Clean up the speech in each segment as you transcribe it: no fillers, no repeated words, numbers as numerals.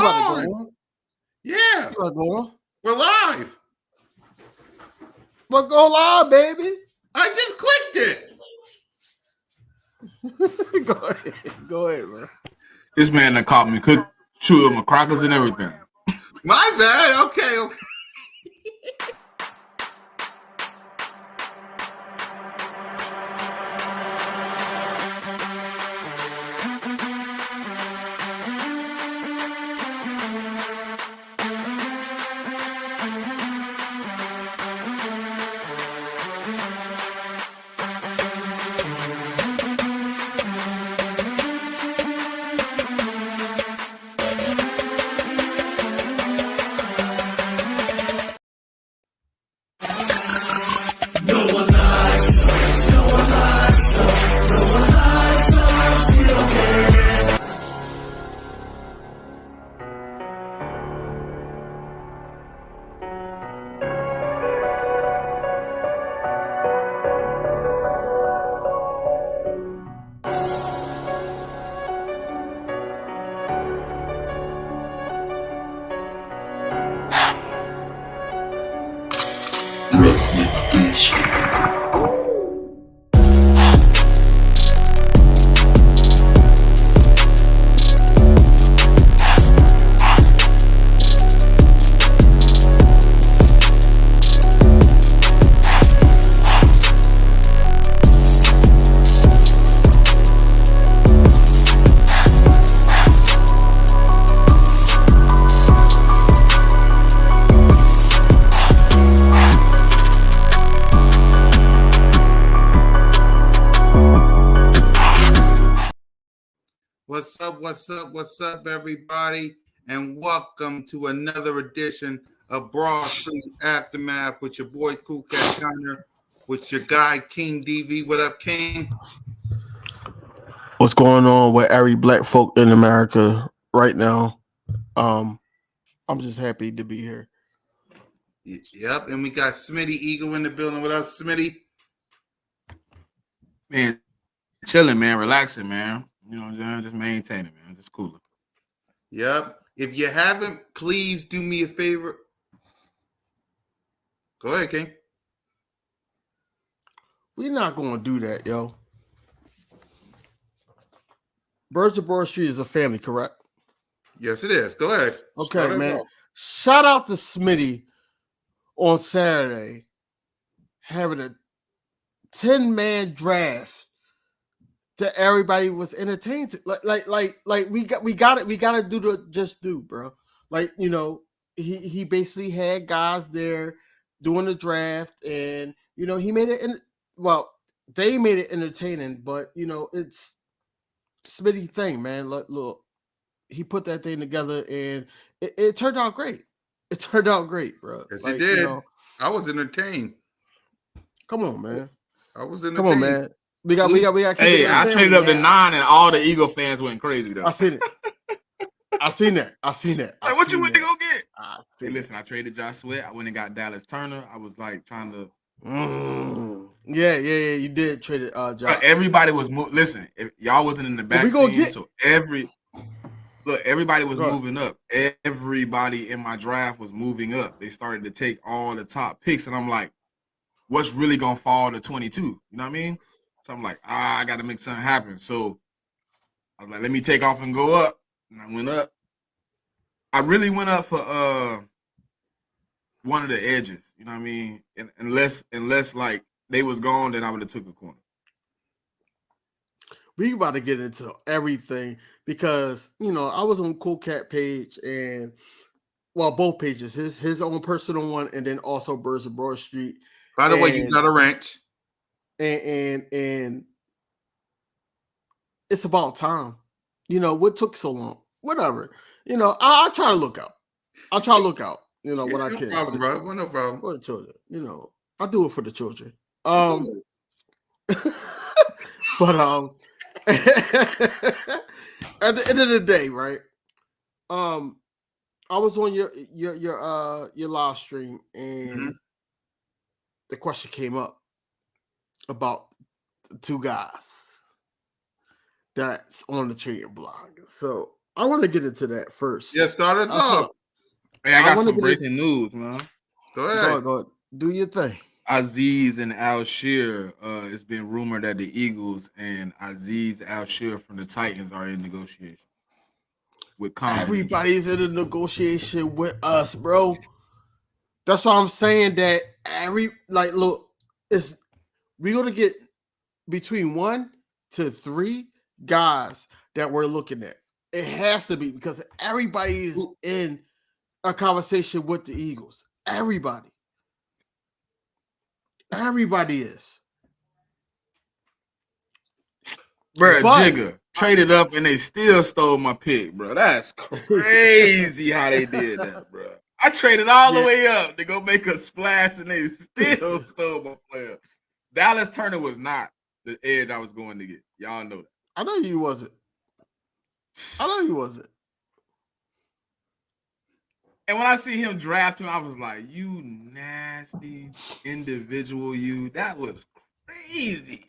about to go on. on? Yeah. You about to go on? We're live. But go live, baby. I just clicked it. Go ahead, man. This man that caught me cook chewing my crackers and everything. My bad. Okay. What's up, everybody? And welcome to another edition of Broad Street Aftermath with your boy Cool Cat Shiner, with your guy King DV. What up, King? What's going on with every black folk in America right now? I'm just happy to be here. Yep, and we got Smitty Eagle in the building. What up, Smitty? Man, chilling, man, relaxing, man. You know what I'm saying? Just maintaining, man. Just cooler. Yep. If you haven't, please do me a favor. Go ahead, King. We're not going to do that, yo. Birds of Broad Street is a family, correct? Yes, it is. Go ahead. Okay, man. Shout out to Smitty on Saturday having a 10-man draft that everybody was entertained to. Like we got to do the just do, bro. Like, you know, he basically had guys there doing the draft, and you know, he made it they made it entertaining, but you know, it's Smitty thing, man. Look, he put that thing together and it turned out great. It turned out great, bro. Yes, it did. You know, I was entertained. Come on, man. I was entertained. Come on, man. We got. Hey, I traded up to 9, and all the Eagle fans went crazy though. I seen it. I seen that. Like, what you went to go get? Hey, listen, I traded Josh Sweat. I went and got Dallas Turner. I was like trying to. Yeah. You did trade it, Josh. But everybody was listen. If y'all wasn't in the back scene, so everybody was moving up. Everybody in my draft was moving up. They started to take all the top picks, and I'm like, what's really gonna fall to 22? You know what I mean? So I'm like, I got to make something happen. So I was like, let me take off and go up. And I went up. I really went up for one of the edges. You know what I mean? And unless like they was gone, then I would have took a corner. We about to get into everything because, you know, I was on Cool Cat page and, well, both pages, his own personal one, and then also Birds of Broad Street. By the way, you got a ranch. And it's about time. You know, what took so long? Whatever. You know, I try to look out. You know, when I can. No problem, bro. No problem. For the children. You know, I do it for the children. But at the end of the day, right? I was on your live stream, and the question came up about the two guys that's on the trading block. So I want to get into that first. Yeah, start us off. Hey, I I got wanna some get breaking news, man. Go ahead. Go ahead. Do your thing. Aziz and Alshir, it's been rumored that the Eagles and Aziz Alshir from the Titans are in negotiation with common interest. Everybody's in a negotiation with us, bro. That's why I'm saying that look, we're gonna get between 1 to 3 guys that we're looking at. It has to be because everybody is in a conversation with the Eagles. Everybody is. Bro, But- Jigga traded up and they still stole my pick, bro. That's crazy how they did that, bro. I traded all the way up to go make a splash and they still stole my player. Dallas Turner was not the edge I was going to get. Y'all know that. I know you wasn't. And when I see him draft him, I was like, you nasty individual, you. That was crazy.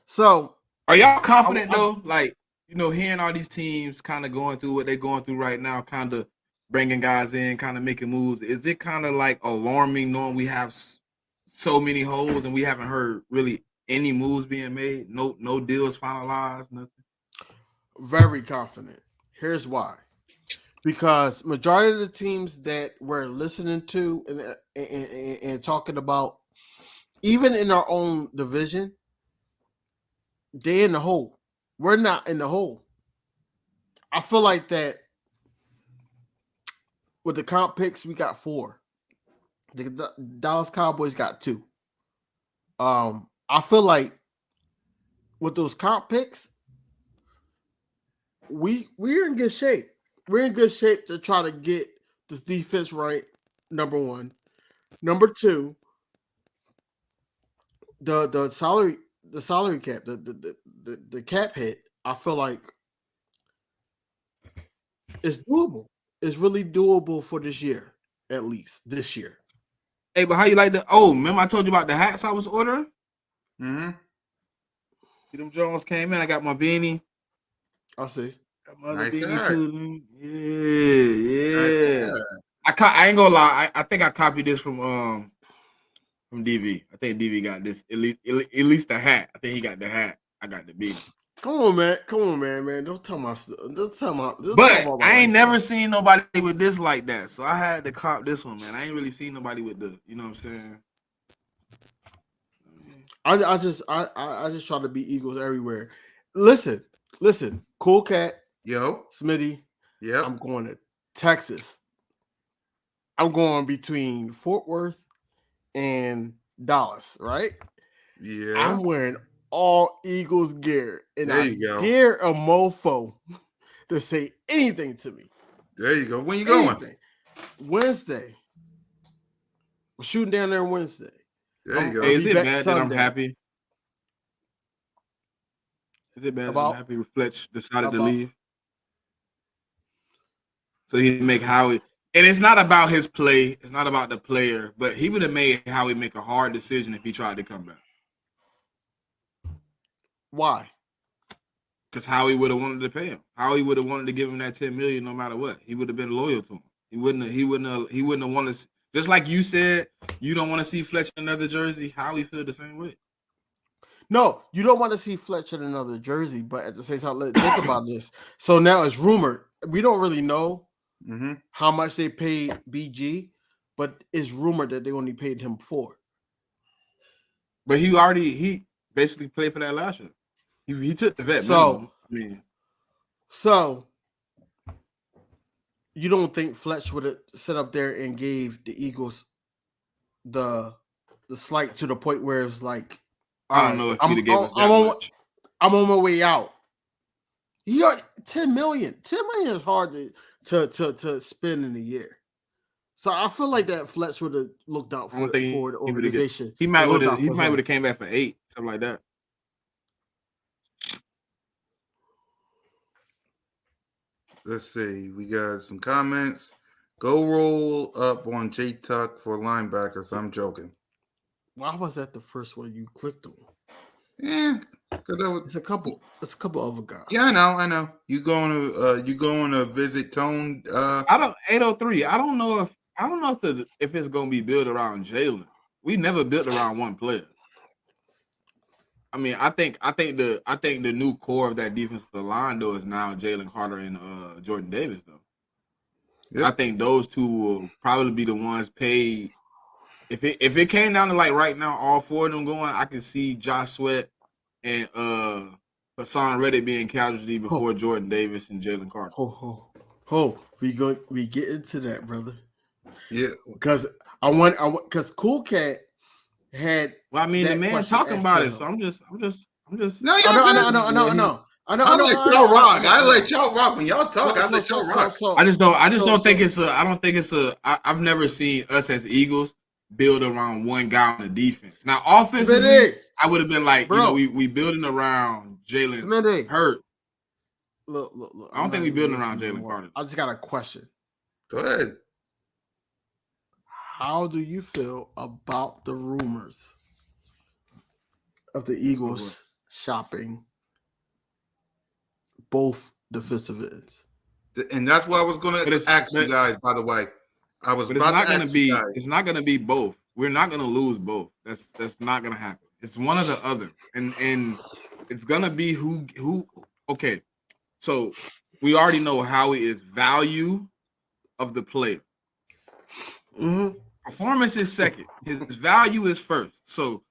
So, are y'all confident though? Like, you know, hearing all these teams kind of going through what they're going through right now, kind of bringing guys in, kind of making moves. Is it kind of like alarming knowing we have so many holes and we haven't heard really any moves being made? No deals finalized, nothing. very confident. Here's why. Because majority of the teams that we're listening to and talking about, even in our own division, they're in the hole. We're not in the hole. I feel like that with the comp picks, we got 4. The Dallas Cowboys got 2. I feel like with those comp picks, we're in good shape. We're in good shape to try to get this defense right. Number 1. Number 2, the salary cap, the cap hit. I feel like it's doable. It's really doable for this year, at least this year. Hey, but how you like the? Oh, remember I told you about the hats I was ordering? Mm-hmm. See them Jones came in. I got my beanie. I see. Got my other Nice beanie hat. too. Yeah. I ain't gonna lie. I think I copied this from DV. I think DV got this at least the hat. I think he got the hat. I got the beanie. Come on, man. Don't tell my stuff. But I ain't never seen nobody with this like that, so I had to cop this one, man. I ain't really seen nobody with the, you know what I'm saying? I just try to be Eagles everywhere. Listen, Cool Cat, Yo. Smitty. Yep. I'm going to Texas. I'm going between Fort Worth and Dallas, right? Yeah. I'm wearing all Eagles gear, and There I you go. dare a mofo to say anything to me. There you go. When you going? Anything. Wednesday. We're shooting down there Wednesday. There you go. Hey, is be it back bad that I'm Sunday. happy? Is it bad that I'm happy Fletch decided to leave? So he make Howie, and it's not about his play. It's not about the player, but he would have made Howie make a hard decision if he tried to come back. Why? Because Howie would have wanted to pay him. Howie would have wanted to give him that $10 million no matter what. He would have been loyal to him. He wouldn't have wanted to. Just like you said, you don't want to see Fletcher in another jersey. Howie feel the same way. No, you don't want to see Fletcher in another jersey, but at the same time, let's think about this. So now it's rumored. We don't really know how much they paid BG, but it's rumored that they only paid him 4. But he basically played for that last year. He took the vet minimum. So you don't think Fletch would have set up there and gave the Eagles the slight to the point where it's like, I don't know if he'd have gave us that much. I'm on my way out. You got $10 million. $10 million is hard to spend in a year. So I feel like that Fletch would have looked out for the organization. He might would have came back for 8, something like that. Let's see. We got some comments. Go roll up on J Tuck for linebackers. I'm joking. Why was that the first one you clicked on? Yeah, Because that was It's a couple other guys. yeah, I know. You going to visit Tone? I don't 803. I don't know if it's gonna be built around Jalen. We never built around one player. I mean, I think the new core of that defensive line though is now Jalen Carter and Jordan Davis though. Yep. I think those two will probably be the ones paid. If it came down to like right now, all four of them going, I can see Josh Sweat and Hassan Reddick being casualty before Jordan Davis and Jalen Carter. We get into that, brother. Yeah, because because Cool Cat had. Well, I mean, the man talking about it, so I'm just. No, I know. I let y'all rock. I let y'all rock when y'all talk. I let y'all rock. I just don't think it's a. I don't think it's a. I've never seen us as Eagles build around one guy on the defense. Now, offensively, I would have been like, we building around Jalen Hurts. Look. I don't think we building around Jalen Carter. I just got a question. Go ahead. How do you feel about the rumors of the Eagles shopping both defensive ends? And that's what I was going to ask you guys, by the way. It's not going to be both. We're not going to lose both. That's not going to happen. It's one or the other. And it's going to be who. Okay. So we already know Howie is value of the player. Mm-hmm. Performance is second. His value is first. So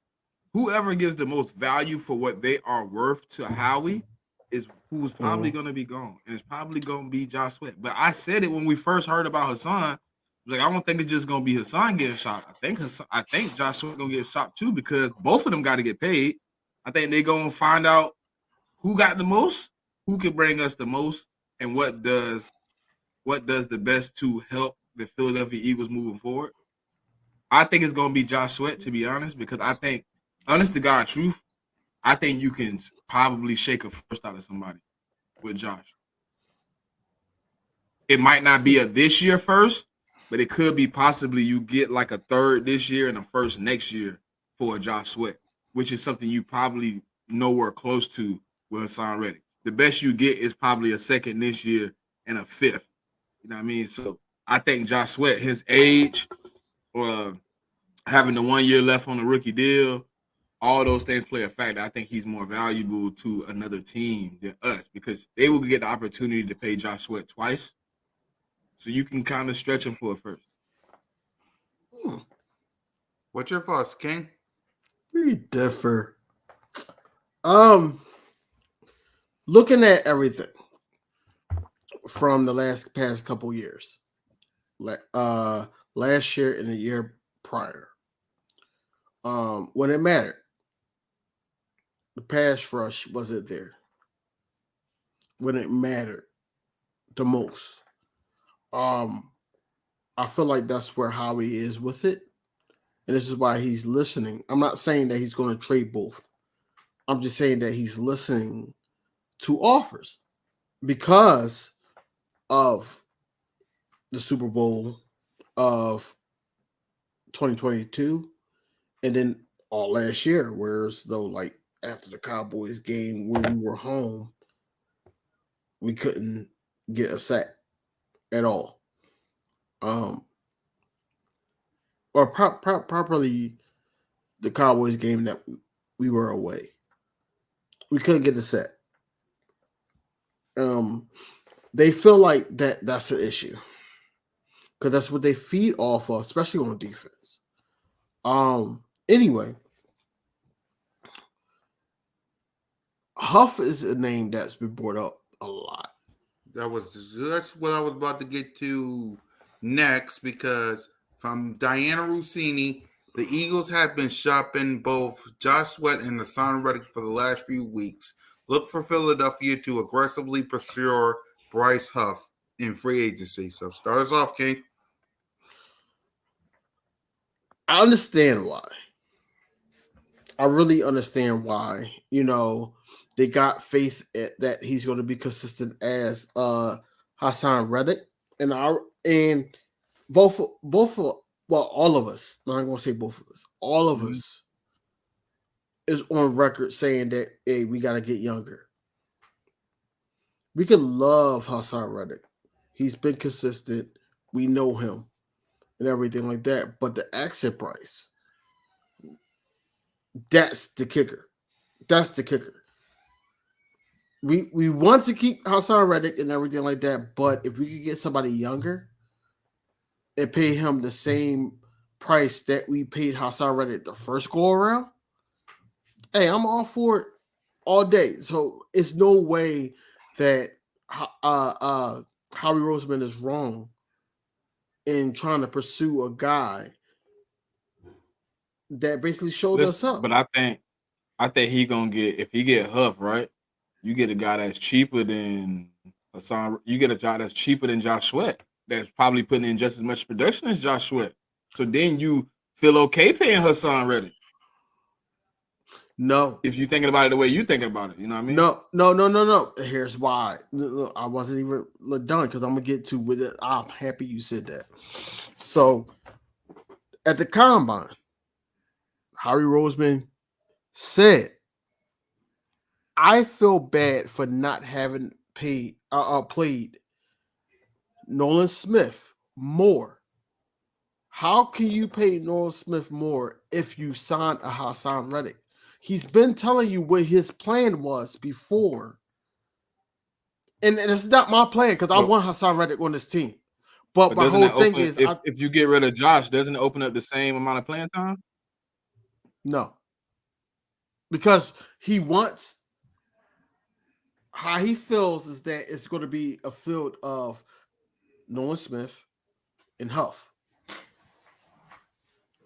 whoever gives the most value for what they are worth to Howie is who's probably going to be gone. And it's probably going to be Josh Sweat. But I said it when we first heard about Hassan. Like, I don't think it's just going to be Hassan getting shot. I think Josh Sweat going to get shot too, because both of them got to get paid. I think they're going to find out who got the most, who can bring us the most, and what does the best to help the Philadelphia Eagles moving forward. I think it's going to be Josh Sweat, to be honest, because I think, honest to God truth, I think you can probably shake a first out of somebody with Josh. It might not be a this year first, but it could be possibly you get like a third this year and a first next year for a Josh Sweat, which is something you probably nowhere close to with Hassan Reddick. The best you get is probably a second this year and a fifth. You know what I mean? So I think Josh Sweat, his age, or having the 1 year left on the rookie deal, all those things play a factor. I think he's more valuable to another team than us because they will get the opportunity to pay Josh Sweat twice. So you can kind of stretch him for a first. What's your thoughts, King? We differ. Looking at everything from the past couple years, last year and the year prior, when it mattered, the pass rush wasn't there. When it mattered the most, I feel like that's where Howie is with it, and this is why he's listening. I'm not saying that he's going to trade both. I'm just saying that he's listening to offers because of the Super Bowl of 2022 and then all last year, whereas though like after the Cowboys game when we were home, we couldn't get a sack at all. Or properly the Cowboys game that we were away. We couldn't get a sack. They feel like that's an issue because that's what they feed off of, especially on defense. Anyway, Huff is a name that's been brought up a lot. That's what I was about to get to next, because from Diana Rossini, the Eagles have been shopping both Josh Sweat and Hassan Reddick for the last few weeks. Look for Philadelphia to aggressively pursue Bryce Huff in free agency. So start us off, King. I understand why. I really understand why. You know, they got faith that he's going to be consistent as Hassan Reddick, and both all of us. I'm not going to say both of us. All of us is on record saying that, hey, we got to get younger. We could love Hassan Reddick. He's been consistent. We know him and everything like that. But the exit price, that's the kicker. That's the kicker. We want to keep Hassan Reddick and everything like that, but if we could get somebody younger and pay him the same price that we paid Hassan Reddick the first go around, hey, I'm all for it all day. So it's no way that Howie Roseman is wrong in trying to pursue a guy that basically showed us up. But I think he gonna get, if he get Huff, right? You get a guy that's cheaper than Hassan. You get a guy that's cheaper than Josh Sweat. That's probably putting in just as much production as Josh Sweat. So then you feel okay paying Hassan Reddick. No. If you're thinking about it the way you're thinking about it, you know what I mean? No. Here's why. Look, I wasn't even done because I'm going to get to with it. I'm happy you said that. So at the combine, Howie Roseman said, I feel bad for not having played Nolan Smith more. How can you pay Nolan Smith more if you signed a Hassan Reddick? He's been telling you what his plan was before. And it's not my plan because I want Hassan Reddick on this team. But my whole thing is... If you get rid of Josh, doesn't it open up the same amount of playing time? No. Because he wants... How he feels is that it's going to be a field of Nolan Smith and Huff.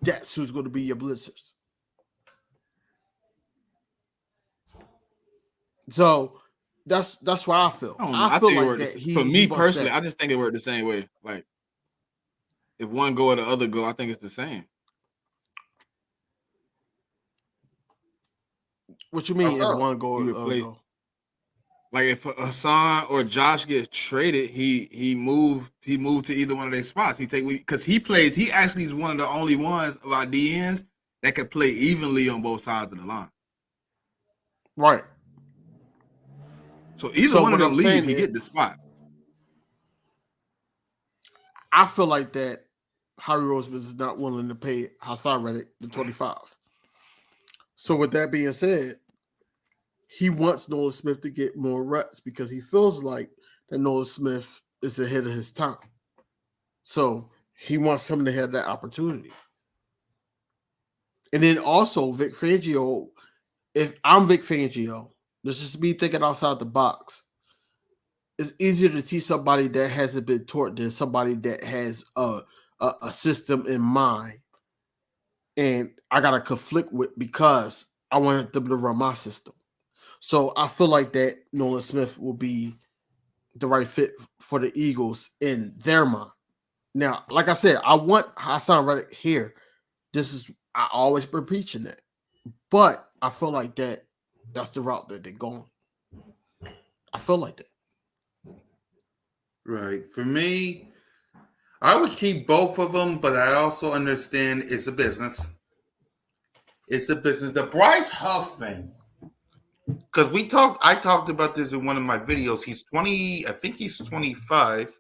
That's who's going to be your blitzers. So that's why I feel. I feel like that. For me personally, I just think it worked the same way. Like if one go or the other go, I think it's the same. What you mean? If one go or the other go? Like if Hassan or Josh gets traded, he moved to either one of their spots. Because he actually is one of the only ones of our DNs that could play evenly on both sides of the line. Right. So either one of them leave, he get the spot. I feel like that Howie Roseman is not willing to pay Hassan Reddick the 25. So with that being said, he wants Nolan Smith to get more reps because he feels like that Nolan Smith is ahead of his time. So he wants him to have that opportunity. And then also Vic Fangio, if I'm Vic Fangio, this is me thinking outside the box. It's easier to teach somebody that hasn't been taught than somebody that has a system in mind. And I got to conflict with because I want them to run my system. So I feel like that Nolan Smith will be the right fit for the Eagles in their mind. Now, like I said, I want Hassan Reddick here. I always been preaching that. But I feel like that's the route that they're going. I feel like that. Right. For me, I would keep both of them, but I also understand it's a business. It's a business. The Bryce Huff thing. Because I talked about this in one of my videos. He's 20, I think he's 25,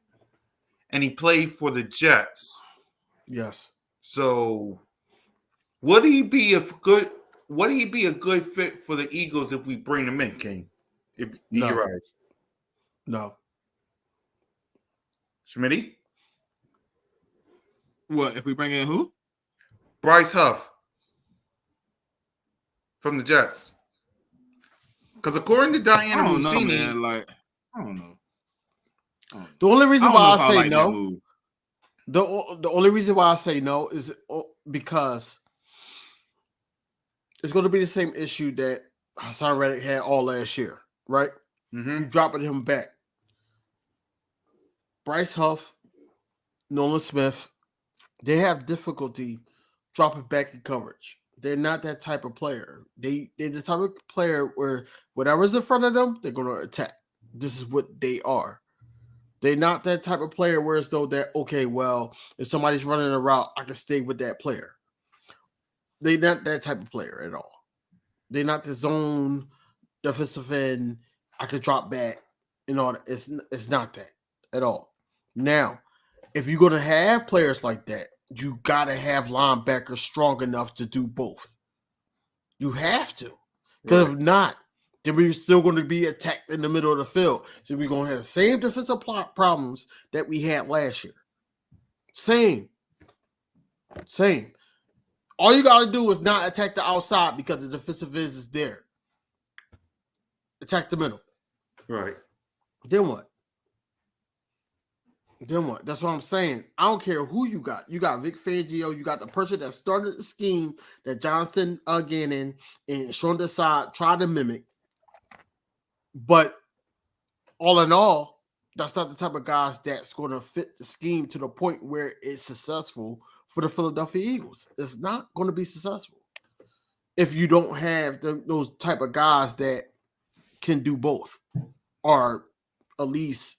and he played for the Jets. Yes. So would he be a good fit for the Eagles if we bring him in, King? In your eyes? No. Smitty? What, if we bring in who? Bryce Huff from the Jets. Because according to Diana Mussini, I don't know. The only reason why I say no, the only reason why I say no is because it's going to be the same issue that Hassan Reddick had all last year, right? Mm-hmm. Dropping him back. Bryce Huff, Nolan Smith, they have difficulty dropping back in coverage. They're not that type of player. They're the type of player where whatever's in front of them, they're going to attack. This is what they are. They're not that type of player where it's though that, okay, well, if somebody's running a route, I can stay with that player. They're not that type of player at all. They're not the zone defensive end. I could drop back and all that. It's not that at all. Now, if you're gonna have players like that, you gotta have linebackers strong enough to do both. You have to, because if not, then we're still going to be attacked in the middle of the field. So we're going to have the same defensive problems that we had last year. Same. All you got to do is not attack the outside because the defensive end is there. Attack the middle. Right. Then what? That's what I'm saying. I don't care who you got. You got Vic Fangio. You got the person that started the scheme that Jonathan Gannon and Sean Desai tried to mimic. But all in all, that's not the type of guys that's going to fit the scheme to the point where it's successful for the Philadelphia Eagles. It's not going to be successful if you don't have those type of guys that can do both, or at least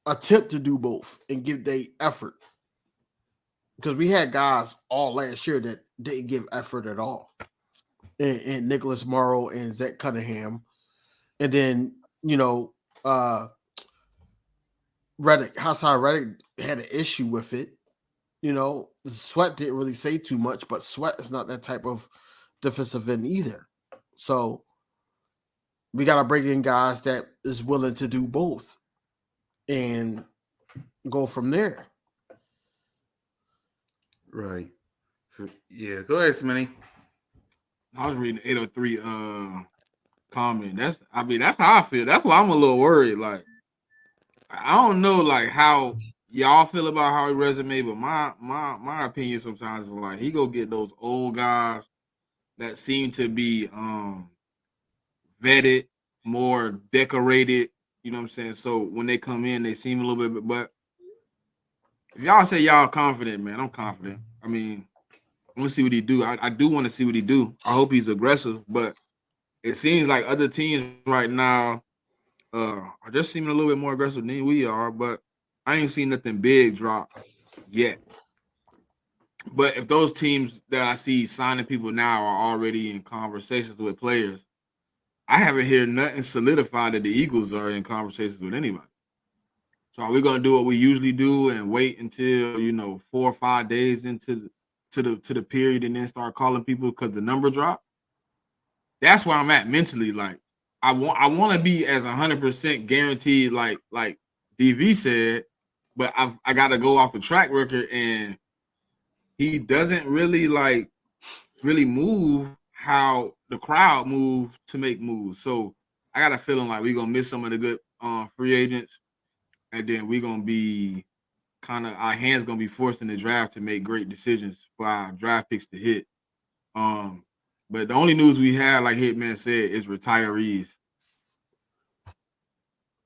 attempt to do both and give their effort. Because we had guys all last year that didn't give effort at all. And Nicholas Morrow and Zach Cunningham. And then, Reddick, Hassan Reddick had an issue with it. Sweat didn't really say too much, but Sweat is not that type of defensive end either. So we got to bring in guys that is willing to do both and go from there. Right. Yeah. Go ahead, Smitty. I was reading 803 comment. That's how I feel. That's why I'm a little worried. Like, I don't know like how y'all feel about Howard resume, but my opinion sometimes is like he go get those old guys that seem to be vetted, more decorated. You know what I'm saying? So when they come in, they seem a little bit. But if y'all say y'all confident, man, I'm confident. I mean, I want to see what he do. I do want to see what he do. I hope he's aggressive, but it seems like other teams right now are just seeming a little bit more aggressive than we are. But I ain't seen nothing big drop yet. But if those teams that I see signing people now are already in conversations with players, I haven't heard nothing solidified that the Eagles are in conversations with anybody. So are we going to do what we usually do and wait until 4 or 5 days into the period and then start calling people because the number dropped? That's where I'm at mentally. Like I want to be as 100% guaranteed, like DV said, but I got to go off the track record, and he doesn't really move how the crowd move to make moves. So I got a feeling like we're gonna miss some of the good free agents, and then we're gonna be our hands gonna be forced in the draft to make great decisions for our draft picks to hit. But the only news we have, like Hitman said, is retirees.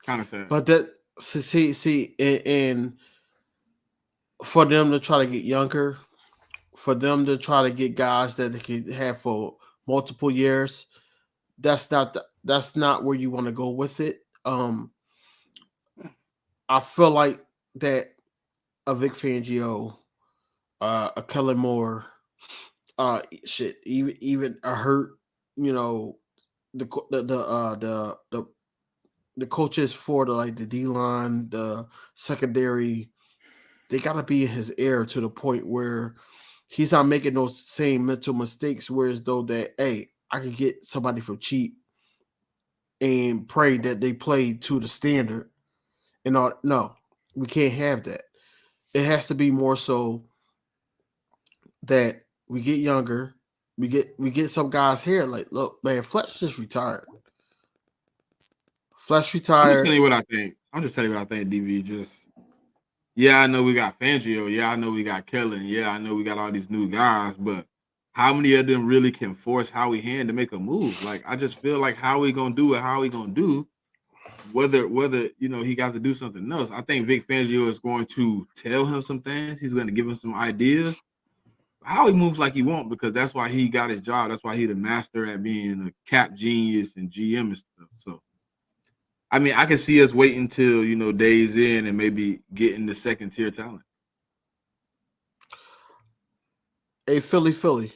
Kind of sad. But that see, and for them to try to get younger, for them to try to get guys that they can have for multiple years, that's not where you want to go with it. I feel like that a Vic Fangio, a Kellen Moore, even a Hurt, the coaches for the D-line, the secondary, they got to be in his ear to the point where he's not making those same mental mistakes, whereas though that, hey, I could get somebody for cheap and pray that they play to the standard. And all. No, we can't have that. It has to be more so that we get younger, we get some guys here. Like, look, man, Fletch just retired. I'm just telling you what I think. DV. Yeah, I know we got Fangio. Yeah, I know we got Kellen. Yeah, I know we got all these new guys. But how many of them really can force Howie Hand to make a move? Like, I just feel like Howie gonna do what Howie gonna do. Whether he got to do something else. I think Vic Fangio is going to tell him some things. He's going to give him some ideas. How he moves like he won't, because that's why he got his job. That's why he's the master at being a cap genius and GM and stuff. So, I mean, I can see us waiting until, days in and maybe getting the second tier talent. Hey, Philly.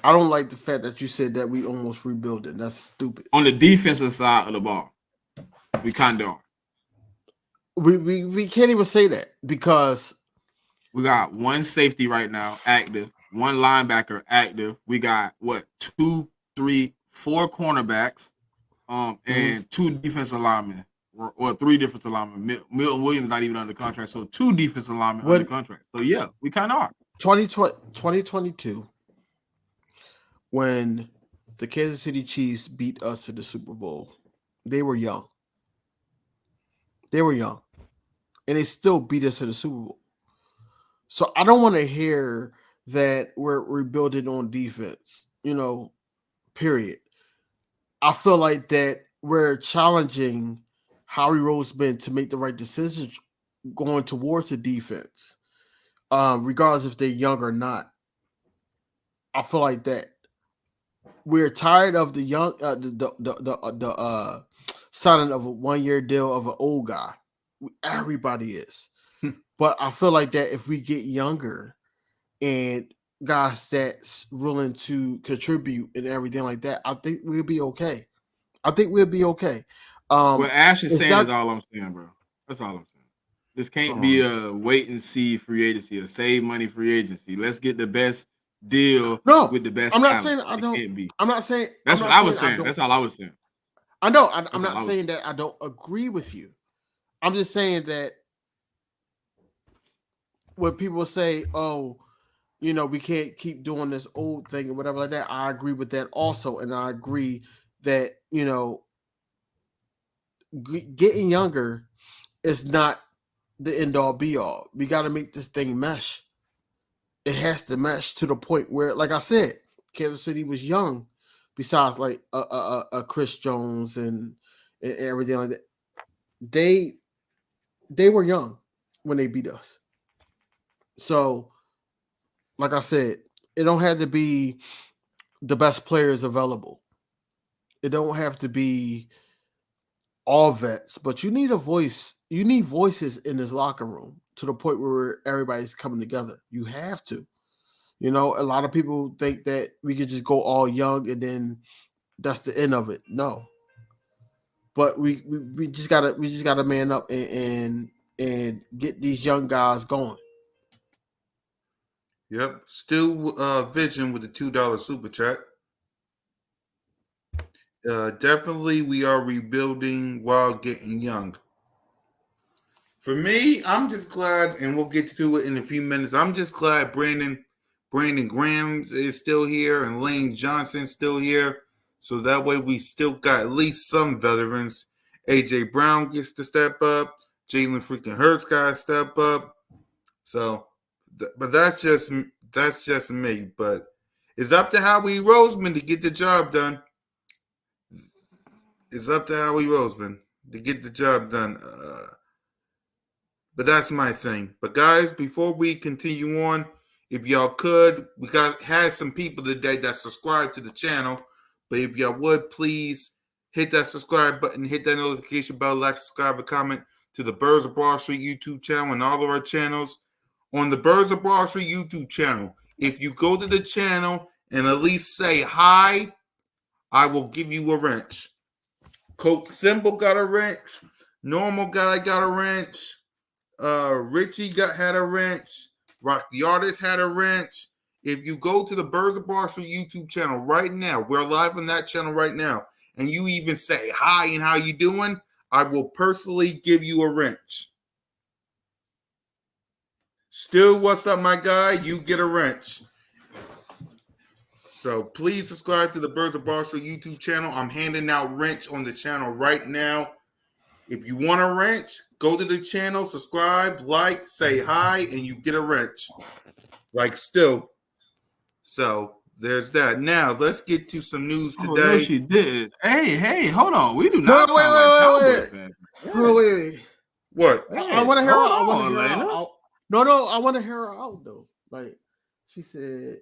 I don't like the fact that you said that we almost rebuilding. That's stupid. On the defensive side of the ball, we kind of are. We can't even say that because we got one safety right now active, one linebacker active. We got what 2, 3, 4 cornerbacks, and 2 defensive linemen, or 3 defensive linemen. Milton Williams not even under contract, so 2 defensive linemen under contract. So yeah, we kind of are. 2022, when the Kansas City Chiefs beat us to the Super Bowl, they were young. They were young, and they still beat us to the Super Bowl. So I don't want to hear that we're rebuilding on defense, period. I feel like that we're challenging Howie Roseman to make the right decisions going towards the defense, regardless if they're young or not. I feel like that we're tired of the young, the signing of a 1-year deal of an old guy. Everybody is. But I feel like that if we get younger and guys that's willing to contribute and everything like that, I think we'll be okay. What Ash is saying is all I'm saying, bro. That's all I'm saying. This can't be a wait and see free agency, a save money free agency. Let's get the best deal with the best. I'm not talent. saying I don't. Can't be. I'm not saying that's I'm what not I was saying. That's all I was saying. I know. I'm not saying that I don't agree with you. I'm just saying that when people say, "Oh, we can't keep doing this old thing or whatever like that," I agree with that also, and I agree that getting younger is not the end all be all. We got to make this thing mesh. It has to mesh to the point where, like I said, Kansas City was young. Besides, like Chris Jones and everything like that, they were young when they beat us. So, like I said, it don't have to be the best players available. It don't have to be all vets, but you need a voice. You need voices in this locker room to the point where everybody's coming together. You have to. A lot of people think that we could just go all young and then that's the end of it. No. But we just gotta man up and get these young guys going. Yep. Still Vision with the $2 super chat. Definitely we are rebuilding while getting young. For me, I'm just glad, and we'll get to it in a few minutes. I'm just glad Brandon Grahams is still here and Lane Johnson's still here. So that way we still got at least some veterans. AJ Brown gets to step up. Jalen freaking Hurts got to step up. So, but that's just me. But it's up to Howie Roseman to get the job done. It's up to Howie Roseman to get the job done. But that's my thing. But guys, before we continue on, if y'all could, we had some people today that subscribed to the channel. But if y'all would, please hit that subscribe button, hit that notification bell, like, subscribe, and comment to the Birds of Broad Street YouTube channel and all of our channels. On the Birds of Broad Street YouTube channel, if you go to the channel and at least say hi, I will give you a wrench. Coach Simple got a wrench. Normal guy got a wrench. Richie had a wrench. Rock the Artist had a wrench. If you go to the Birds of Broad Street YouTube channel right now, we're live on that channel right now, and you even say hi and how you doing, I will personally give you a wrench. Still, what's up, my guy? You get a wrench. So please subscribe to the Birds of Broad Street YouTube channel. I'm handing out wrench on the channel right now. If you want a wrench, go to the channel, subscribe, like, say hi, and you get a wrench. Like still. So there's that. Now let's get to some news today. Oh, no, she did. Hey, hold on. We do not sound like Cowboy fans. Wait. What? Hey, I want to hear her. I want to hear her out though. Like she said,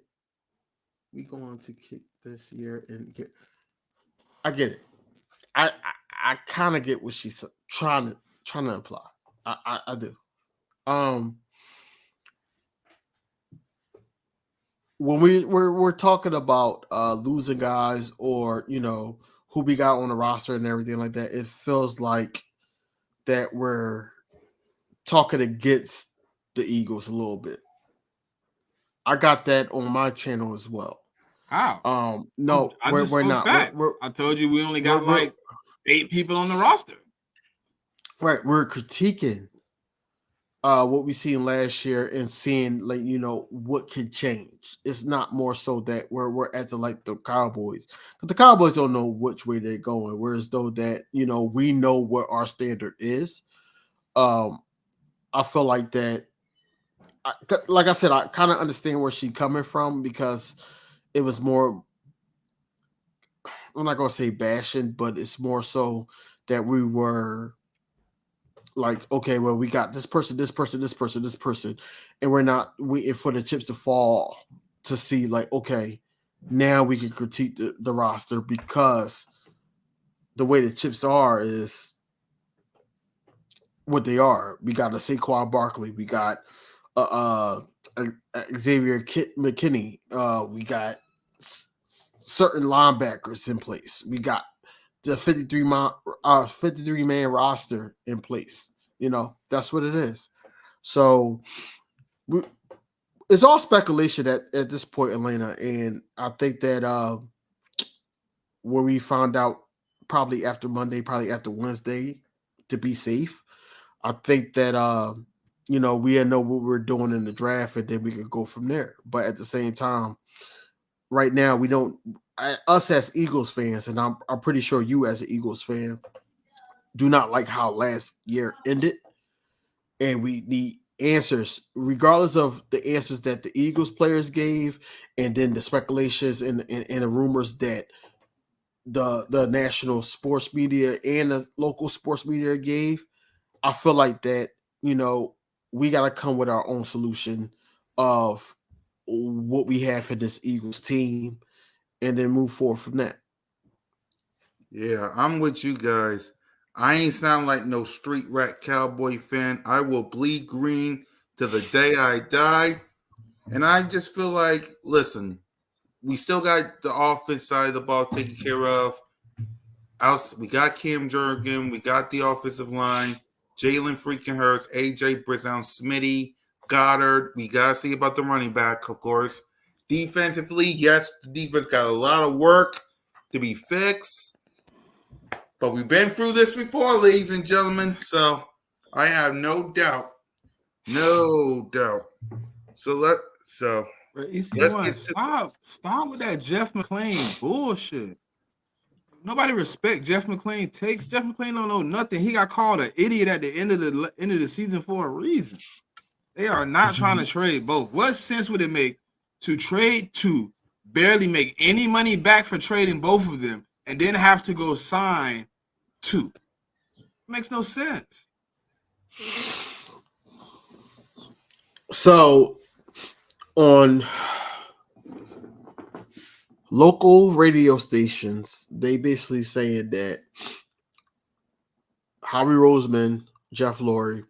we going to kick this year and get. I get it. I kind of get what she's trying to imply. I do. when we're talking about losing guys or who we got on the roster and everything like that, it feels like that we're talking against the Eagles a little bit. I got that on my channel as well. How? No, I we're, just we're spoke not. facts. We're, I told you we only got we're- like 8 people on the roster. right. We're critiquing what we seen last year and seeing what could change. It's not more so that we're at the Cowboys, but the Cowboys don't know which way they're going. Whereas though that we know what our standard is. I feel like that. Like I said, I kind of understand where she's coming from because it was more. I'm not gonna say bashing, but it's more so that we were like, okay, well, we got this person, this person, this person, this person, and we're not waiting for the chips to fall to see, like, okay, now we can critique the roster because the way the chips are is what they are. We got a Saquon Barkley, we got Xavier McKinney, we got certain linebackers in place, we got the 53 man roster in place. That's what it is. So it's all speculation at this point, Elena. And I think that when we found out, probably after Monday, probably after Wednesday, to be safe, I think that we know what we're doing in the draft, and then we could go from there. But at the same time, right now we don't. Us as Eagles fans, and I'm pretty sure you as an Eagles fan do not like how last year ended, and we need answers, regardless of the answers that the Eagles players gave, and then the speculations and the rumors that the national sports media and the local sports media gave. I feel like that we got to come with our own solution of what we have for this Eagles team, and then move forward from that. Yeah, I'm with you guys. I ain't sound like no street rat cowboy fan. I will bleed green to the day I die. And I just feel like, listen, we still got the offense side of the ball taken care of. We got Cam Jurgen. We got the offensive line. Jalen freaking Hurts, AJ Brown, Smitty, Goddard. We got to see about the running back, of course. Defensively, yes, the defense got a lot of work to be fixed. But we've been through this before, ladies and gentlemen. So I have no doubt. No doubt. But Let's EC1, get to stop with that Jeff McClain bullshit. Nobody respect Jeff McClain takes. Jeff McClain don't know nothing. He got called an idiot at the end of the season for a reason. They are not trying to trade both. What sense would it make to trade two, barely make any money back for trading both of them, and then have to go sign two? It makes no sense. So on local radio stations, they basically saying that Howie Roseman, Jeff Lurie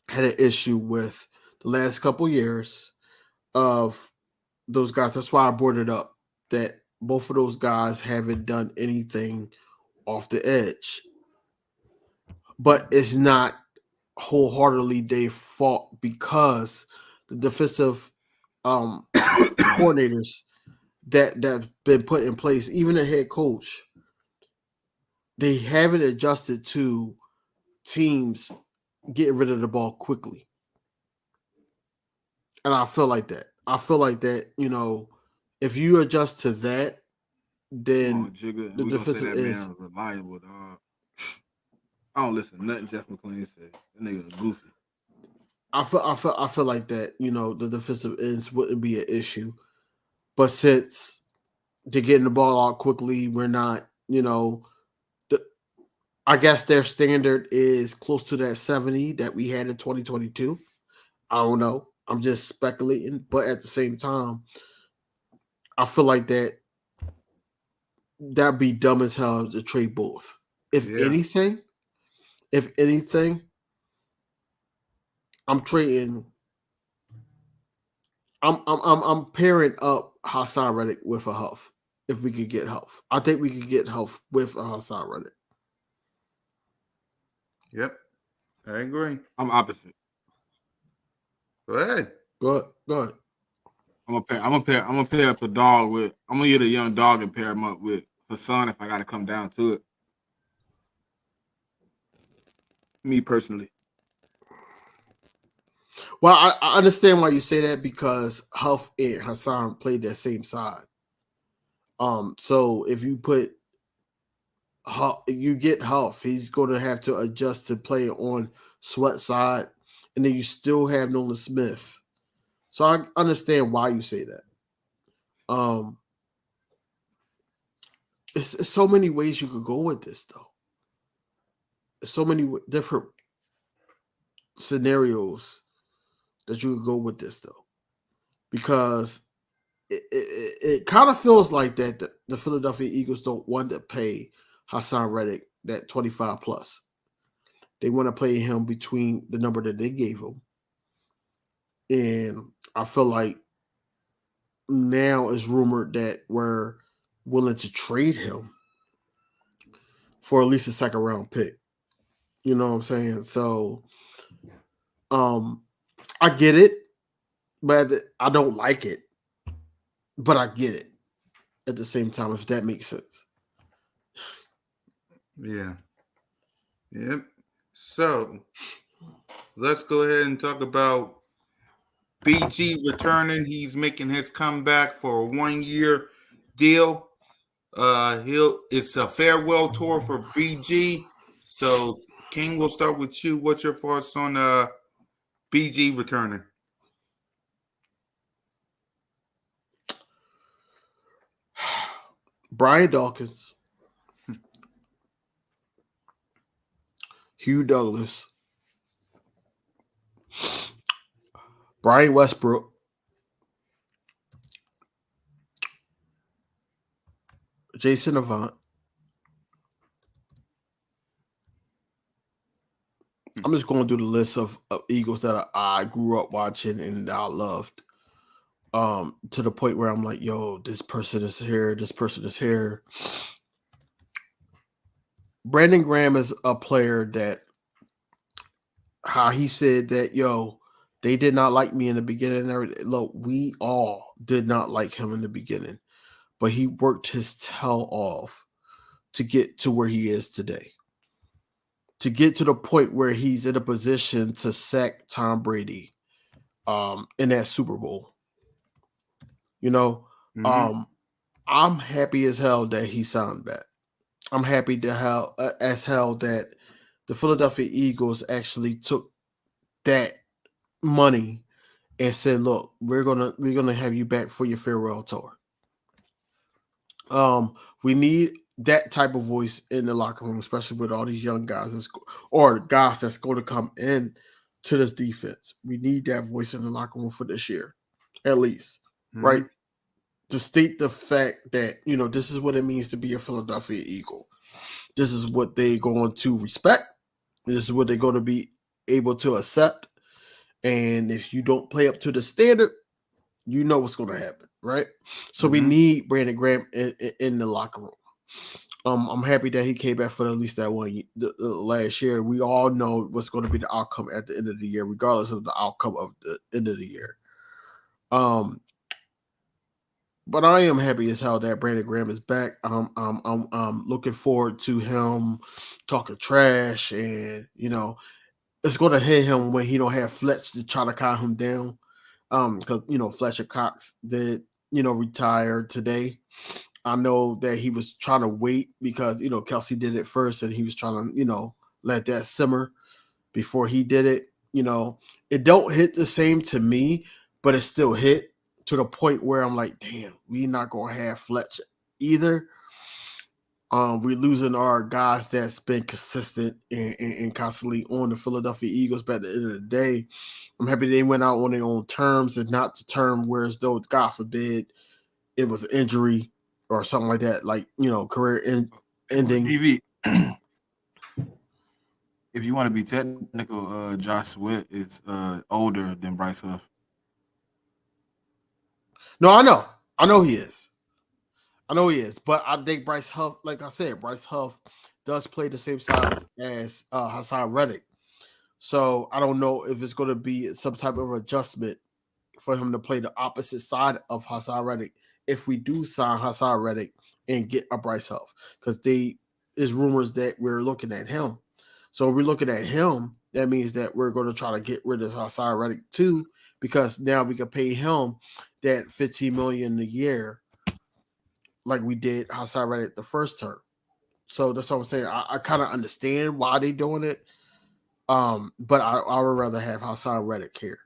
had an issue with the last couple years of those guys. That's why I brought it up, that both of those guys haven't done anything off the edge. But it's not wholeheartedly their fault, because the defensive coordinators that's been put in place, even the head coach, they haven't adjusted to teams getting rid of the ball quickly. And I feel like that. If you adjust to that, then the defensive is reliable, dog. I don't listen to nothing Jeff McClain said. That nigga is goofy. I feel like that, the defensive ends wouldn't be an issue. But since they're getting the ball out quickly, we're not, I guess their standard is close to that 70 that we had in 2022. I don't know. I'm just speculating. But at the same time, I feel like that'd be dumb as hell to trade both. If anything, I'm trading I'm pairing up Hassan Reddick with a Huff. If we could get Huff, I think we could get Huff with a Hassan Reddick. Yep, I agree. I'm opposite. Go ahead. Go ahead. I'm gonna pair up a dog with. I'm gonna get a young dog and pair him up with Hassan if I got to come down to it. Me personally. Well, I understand why you say that because Huff and Hassan played that same side. So if you put Huff, you get Huff, he's going to have to adjust to play on Sweat side, and then you still have Nolan Smith. So I understand why you say that. It's so many ways you could go with this, though. There's so many different scenarios that you could go with this, though, because it kind of feels like that the Philadelphia Eagles don't want to pay Hassan Reddick that 25 plus. They want to pay him between the number that they gave him. And I feel like now it's rumored that we're willing to trade him for at least a second round pick. You know what I'm saying? So I get it, but I don't like it. But I get it at the same time, if that makes sense. Yeah. Yep. So let's go ahead and talk about BG returning. He's making his comeback for a 1-year deal. It's a farewell tour for BG. So King, we'll start with you. What's your thoughts on BG returning? Brian Dawkins, Hugh Douglas, Brian Westbrook, Jason Avant. I'm just going to do the list of Eagles that I grew up watching and I loved. To the point where I'm like, yo, this person is here, this person is here. Brandon Graham is a player that how he said that, yo, they did not like me in the beginning. Look, we all did not like him in the beginning, but he worked his tail off to get to where he is today. To get to the point where he's in a position to sack Tom Brady in that Super Bowl. You know, I'm happy as hell that he signed back. I'm happy as hell that the Philadelphia Eagles actually took that money and said, "Look, we're gonna have you back for your farewell tour." We need that type of voice in the locker room, especially with all these young guys or guys that's going to come in to this defense. We need that voice in the locker room for this year, at least, right? To state the fact that, you know, this is what it means to be a Philadelphia Eagle. This is what they're going to respect. This is what they're going to be able to accept. And if you don't play up to the standard, you know what's going to happen, right? So we need Brandon Graham in the locker room. I'm happy that he came back for at least that one last year. We all know what's going to be the outcome at the end of the year, regardless of the outcome of the end of the year. But I am happy as hell that Brandon Graham is back. I'm looking forward to him talking trash, and you know, it's going to hit him when he don't have Fletch to try to calm him down. Because you know Fletcher Cox did, you know, retire today. I know that he was trying to wait because, you know, Kelsey did it first, and he was trying to, you know, let that simmer before he did it. You know, it don't hit the same to me, but it still hit to the point where I'm like, damn, we not gonna have Fletch either. We're losing our guys that's been consistent and constantly on the Philadelphia Eagles. But at the end of the day, I'm happy they went out on their own terms and not the term where as though, God forbid, it was an injury or something like that, like, you know, career ending. TV. If you want to be technical, Josh Sweat is older than Bryce Huff. No, I know he is. I know he is, but I think Bryce Huff, like I said, Bryce Huff does play the same size as Hassan Reddick. So I don't know if it's going to be some type of adjustment for him to play the opposite side of Hassan Reddick if we do sign Hassan Reddick and get a Bryce Huff, because there's rumors that we're looking at him. So if we're looking at him, that means that we're going to try to get rid of Hassan Reddick too, because now we can pay him that $15 million a year like we did Hassan Reddick the first term. So that's what I'm saying. I kind of understand why they doing it. But I would rather have Hassan Reddick here.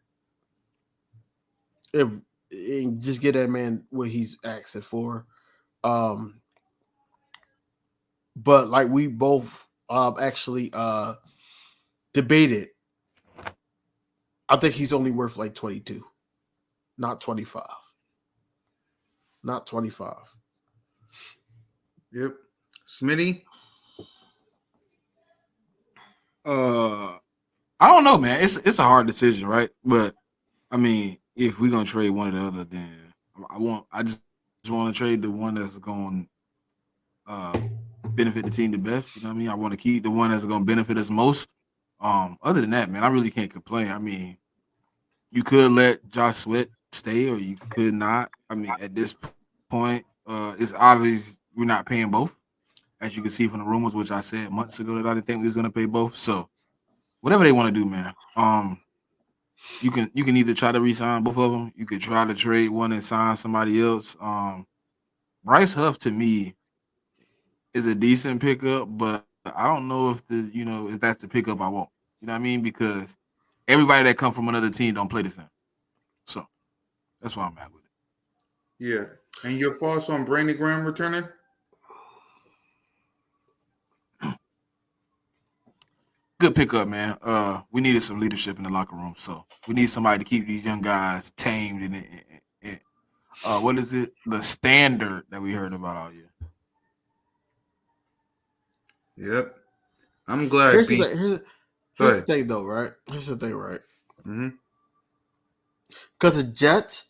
If and just get that man what he's asking for. But like we both actually debated. I think he's only worth like 22, not 25. Not 25. Yep. Smitty. I don't know, man. It's a hard decision, right? But I mean, if we're gonna trade one or the other, then I just want to trade the one that's going benefit the team the best. You know what I mean? I want to keep the one that's going to benefit us most. Other than that, man, I really can't complain. I mean, you could let Josh Sweat stay, or you could not. I mean, at this point, it's obvious we're not paying both, as you can see from the rumors, which I said months ago that I didn't think we was going to pay both. So, whatever they want to do, man. You can either try to re-sign both of them. You could try to trade one and sign somebody else. Bryce Huff to me is a decent pickup, but I don't know if if that's the pickup I want. You know what I mean? Because everybody that come from another team don't play the same. So that's why I'm at with it. Yeah. And your thoughts on Brandon Graham returning? Good pickup, man. We needed some leadership in the locker room, so we need somebody to keep these young guys tamed and what is it? The standard that we heard about all year. Yep. I'm glad. Here's the thing, though, right? Here's the thing, right? Mm-hmm. Because the Jets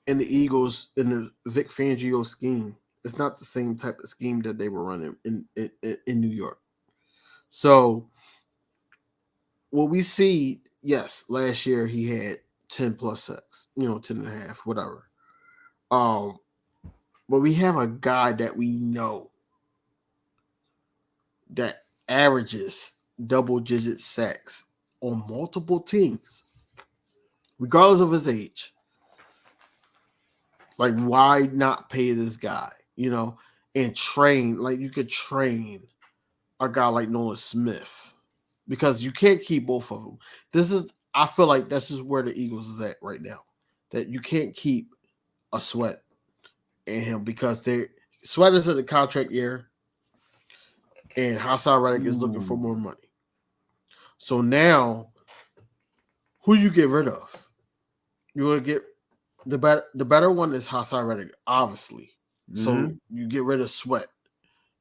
and the Eagles in the Vic Fangio scheme, it's not the same type of scheme that they were running in New York. So what we see, yes, last year he had 10 plus sacks, 10 and a half, whatever. But we have a guy that we know that averages double-digit sacks on multiple teams, regardless of his age. Like, why not pay this guy, and train? Like, you could train a guy like Nolan Smith, because you can't keep both of them. I feel like this is where the Eagles is at right now, that you can't keep a Sweat and him, because Sweat is in the contract year, and Hassan Reddick is looking for more money. So now, who you get rid of? You're gonna get the better one is Hassan Reddick, obviously. Mm-hmm. So you get rid of Sweat.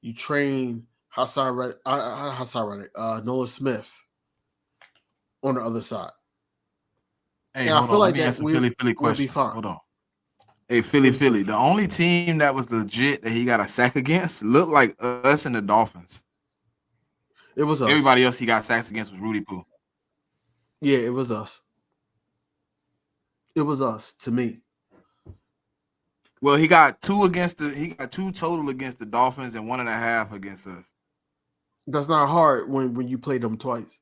You train Hassan Reddick, Nolan Smith on the other side. Hey, I feel like that Philly question. Be fine. Hold on. Hey, Philly. The only team that was legit that he got a sack against looked like us and the Dolphins. It was us. Everybody else he got sacks against was Rudy Poo. Yeah, it was us. It was us to me. Well, he got two total against the Dolphins and 1.5 against us. That's not hard when you play them twice.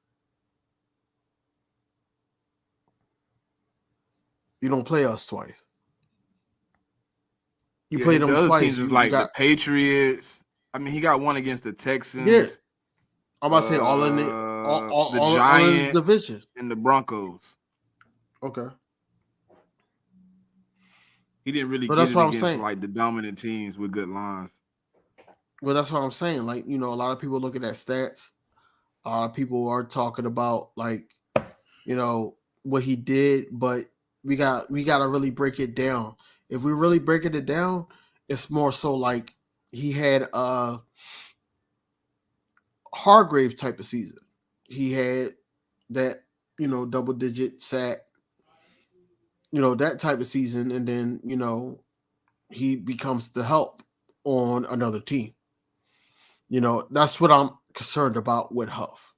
You don't play us twice. You play them the other twice. Teams is like the Patriots. I mean, he got one against the Texans. Yeah. I'm about to say all in the Giants, division, and the Broncos. Okay. He didn't really get it against like the dominant teams with good lines. Well, that's what I'm saying. Like, a lot of people looking at stats. People are talking about like, what he did, but we got to really break it down. If we really breaking it down, it's more so like he had a Hargrave type of season. He had that, double-digit sack, that type of season, and then he becomes the help on another team. That's what I'm concerned about with Huff.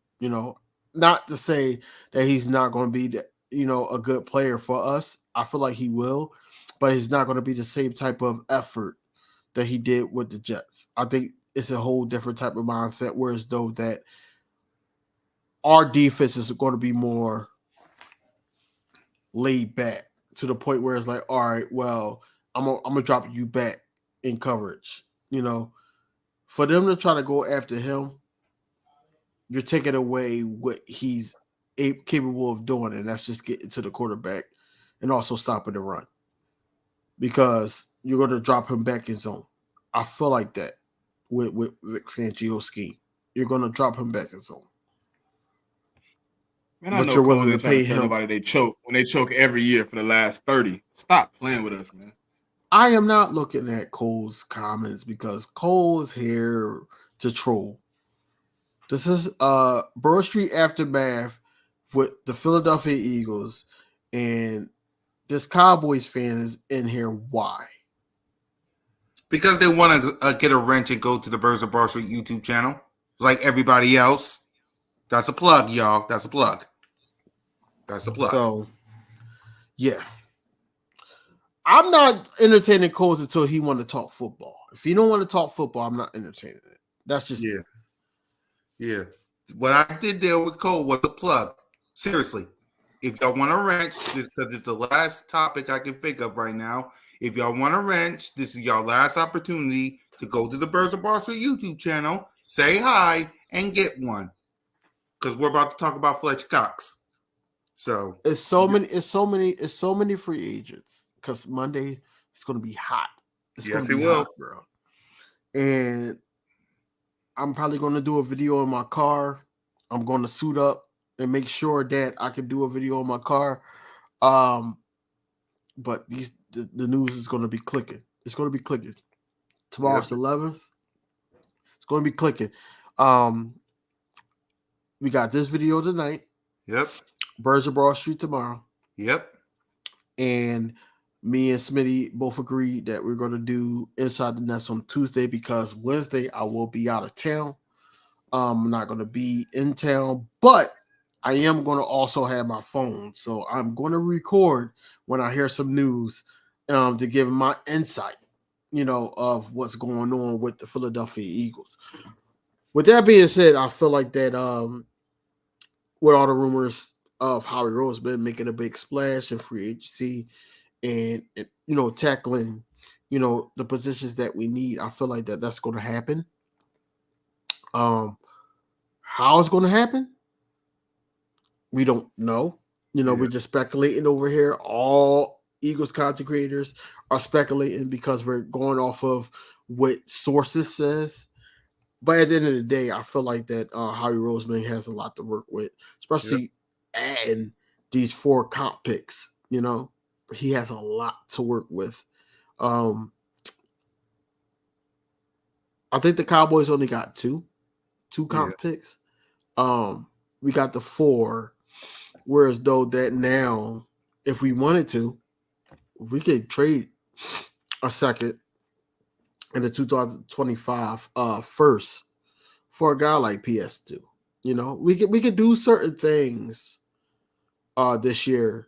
Not to say that he's not going to be a good player for us. I feel like he will, but he's not going to be the same type of effort that he did with the Jets. I think it's a whole different type of mindset. Whereas though that our defense is going to be more laid back to the point where it's like, all right, well, I'm gonna drop you back in coverage. For them to try to go after him, you're taking away what he's capable of doing, and that's just getting to the quarterback and also stopping the run, because you're going to drop him back in zone. I feel like that with Vic Fangio's scheme. You're going to drop him back in zone. Man, I But know you're Cole willing to ain't trying pay to tell him. nobody they choke when they choke every year for the last 30. Stop playing with us, man. I am not looking at Cole's comments because Cole is here to troll. This is Burrow Street Aftermath with the Philadelphia Eagles, and this Cowboys fan is in here. Why? Because they want to get a wrench and go to the Birds of Broad Street YouTube channel, like everybody else. That's a plug, y'all. That's a plug. That's a plug. So, yeah. I'm not entertaining Coles until he want to talk football. If he don't want to talk football, I'm not entertaining it. That's just Yeah. What I did there with Cole was a plug. Seriously. If y'all want a wrench, because it's the last topic I can think of right now. If y'all want a wrench, this is your last opportunity to go to the Birds of Barstool YouTube channel, say hi, and get one. Because we're about to talk about Fletcher Cox. So it's so many free agents. Because Monday it's going to be hot. It's yes, going to it be will, hot, bro. And I'm probably going to do a video in my car. I'm going to suit up and make sure that I can do a video in my car. But the news is going to be clicking. It's going to be clicking. Tomorrow's 11th. It's going to be clicking. We got this video tonight. Yep. Birds of Broad Street tomorrow. Yep. And me and Smitty both agreed that we're going to do Inside the Nest on Tuesday because Wednesday I will be out of town. I'm not going to be in town, but I am going to also have my phone. So I'm going to record when I hear some news to give my insight, of what's going on with the Philadelphia Eagles. With that being said, I feel like that with all the rumors of Howie Roseman making a big splash in free agency and tackling, the positions that we need, I feel like that's going to happen. How it's going to happen, we don't know. We're just speculating over here. All Eagles content creators are speculating because we're going off of what sources says. But at the end of the day, I feel like that Howie Roseman has a lot to work with, especially adding these 4 comp picks. He has a lot to work with. I think the Cowboys only got two comp picks. We got the 4, whereas though that now, if we wanted to, we could trade a second in the 2025 first for a guy like PS2. We could do certain things this year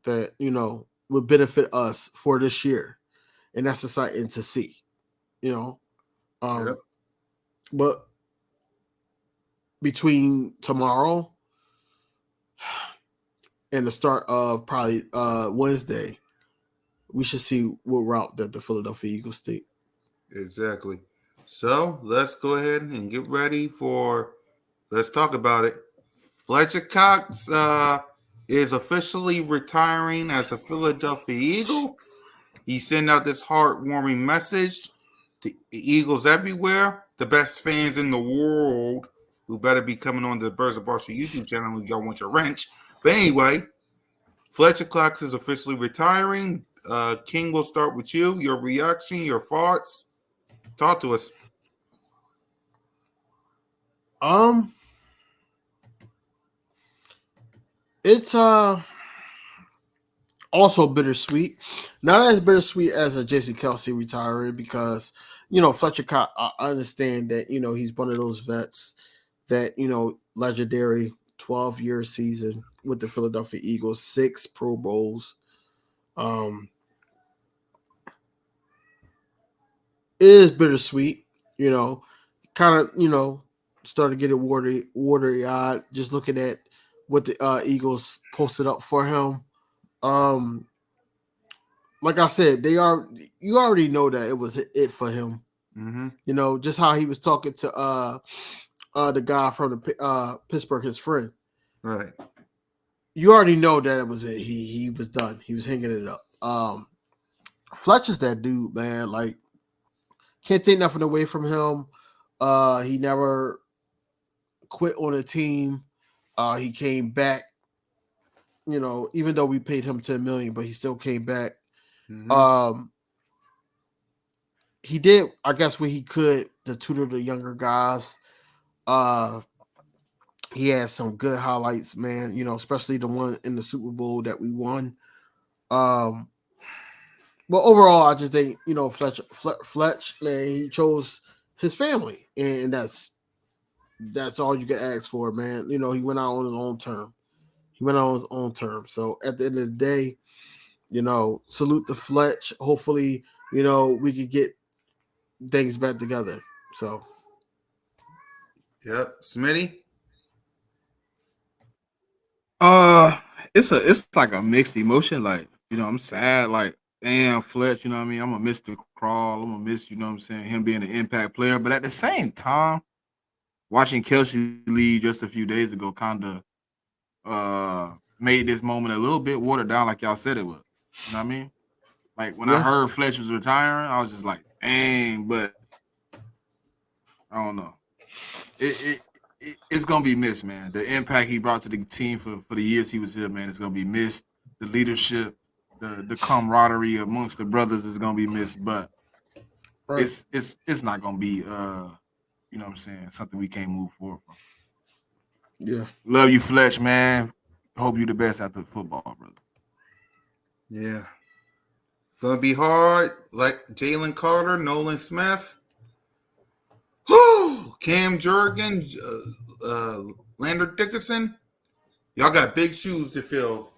that would benefit us for this year, and that's exciting to see. But between tomorrow and the start of probably Wednesday, we should see what route that the Philadelphia Eagles take. Exactly. So let's go ahead and get ready for. Let's talk about it. Fletcher Cox is officially retiring as a Philadelphia Eagle. He sent out this heartwarming message to Eagles everywhere, the best fans in the world, who better be coming on the Birds of Barstool YouTube channel if y'all want your wrench. But anyway, Fletcher Cox is officially retiring. King, we'll start with you. Your reaction, your thoughts. Talk to us. It's Also bittersweet. Not as bittersweet as a Jason Kelsey retiring because, Fletcher Cox, I understand that, he's one of those vets that, legendary 12-year season with the Philadelphia Eagles, 6 Pro Bowls. It is bittersweet, kind of, started getting watery eyed just looking at what the Eagles posted up for him. Like I said, you already know that it was it for him. Mm-hmm. Just how he was talking to the guy from the Pittsburgh, his friend. Right. You already know that it was it. He was done. He was hanging it up. Fletcher's that dude, man. Like, can't take nothing away from him. He never quit on a team. He came back. Even though we paid him $10 million, but he still came back. Mm-hmm. He did, I guess, what he could to tutor the younger guys. He had some good highlights, man. Especially the one in the Super Bowl that we won. But overall, I just think Fletch, man, he chose his family, and that's all you can ask for, man. He went out on his own term. So at the end of the day, salute to Fletch. Hopefully, we could get things back together. So, Yep. Smitty. It's like a mixed emotion. Like, I'm sad. Like, damn, Fletch, you know what I mean? I'm gonna miss the crawl. I'm gonna miss, what I'm saying, him being an impact player. But at the same time, watching Kelsey leave just a few days ago kind of made this moment a little bit watered down, like y'all said it would. You know what I mean? Like, when I heard Fletch was retiring, I was just like, dang, but I don't know. It's gonna be missed, man. The impact he brought to the team for the years he was here, man, it's gonna be missed. The leadership, the camaraderie amongst the brothers is gonna be missed. But it's not gonna be what I'm saying, something we can't move forward from. Yeah. Love you, Fletch, man. Hope you the best after football, brother. Yeah. Gonna be hard, like Jalen Carter, Nolan Smith. Cam Jurgen, Lander Dickinson. Y'all got big shoes to fill.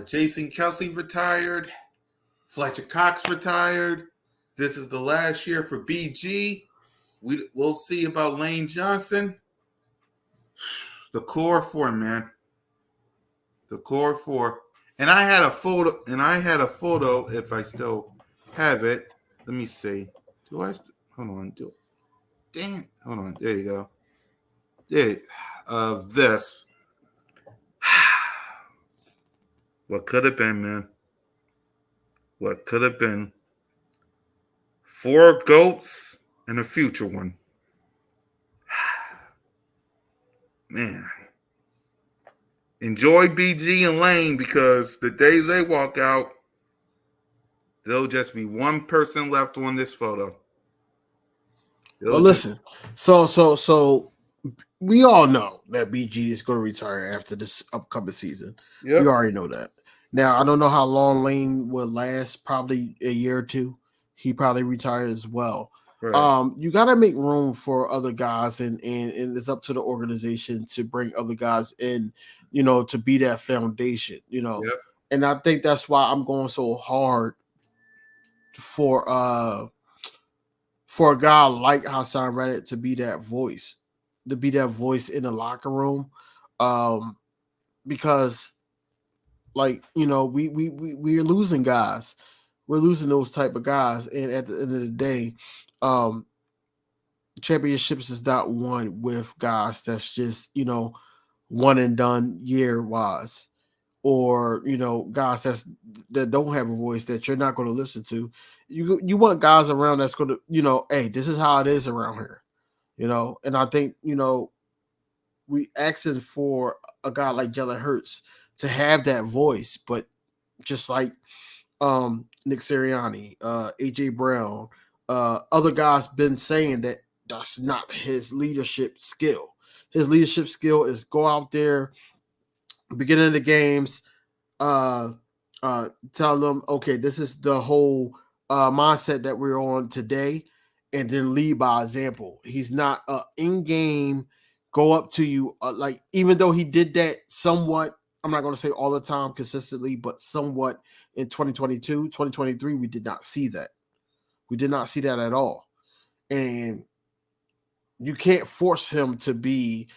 Jason Kelsey retired. Fletcher Cox retired. This is the last year for BG. We'll see about Lane Johnson. The core four, man. The core four. And I had a photo, if I still have it. Let me see. Hold on. Dang it. Hold on. There you go. Yeah. Of this. What could have been, man. What could have been. 4 GOATs and a future one. Man. Enjoy BG and Lane, because the day they walk out, there'll just be one person left on this photo. Well, listen. So we all know that BG is going to retire after this upcoming season. Yep. We already know that. Now, I don't know how long Lane will last. Probably a year or two. He probably retired as well. Right. You got to make room for other guys, and it's up to the organization to bring other guys in, to be that foundation, Yep. And I think that's why I'm going so hard for a guy like Haason Reddick to be that voice in the locker room, because, like, we're losing guys. We're losing those type of guys, and at the end of the day, championships is not won with guys that's just one and done year wise, or guys that don't have a voice that you're not going to listen to. You want guys around that's going to hey, this is how it is around here, and I think we asking for a guy like Jalen Hurts to have that voice, but just like Nick Sirianni, AJ Brown, other guys been saying that that's not his leadership skill. His leadership skill is go out there, beginning of the games, tell them, okay, this is the whole mindset that we're on today, and then lead by example. He's not in-game go up to you like, even though he did that somewhat, I'm not going to say all the time consistently, but somewhat in 2022, 2023, we did not see that. We did not see that at all. And you can't force him to be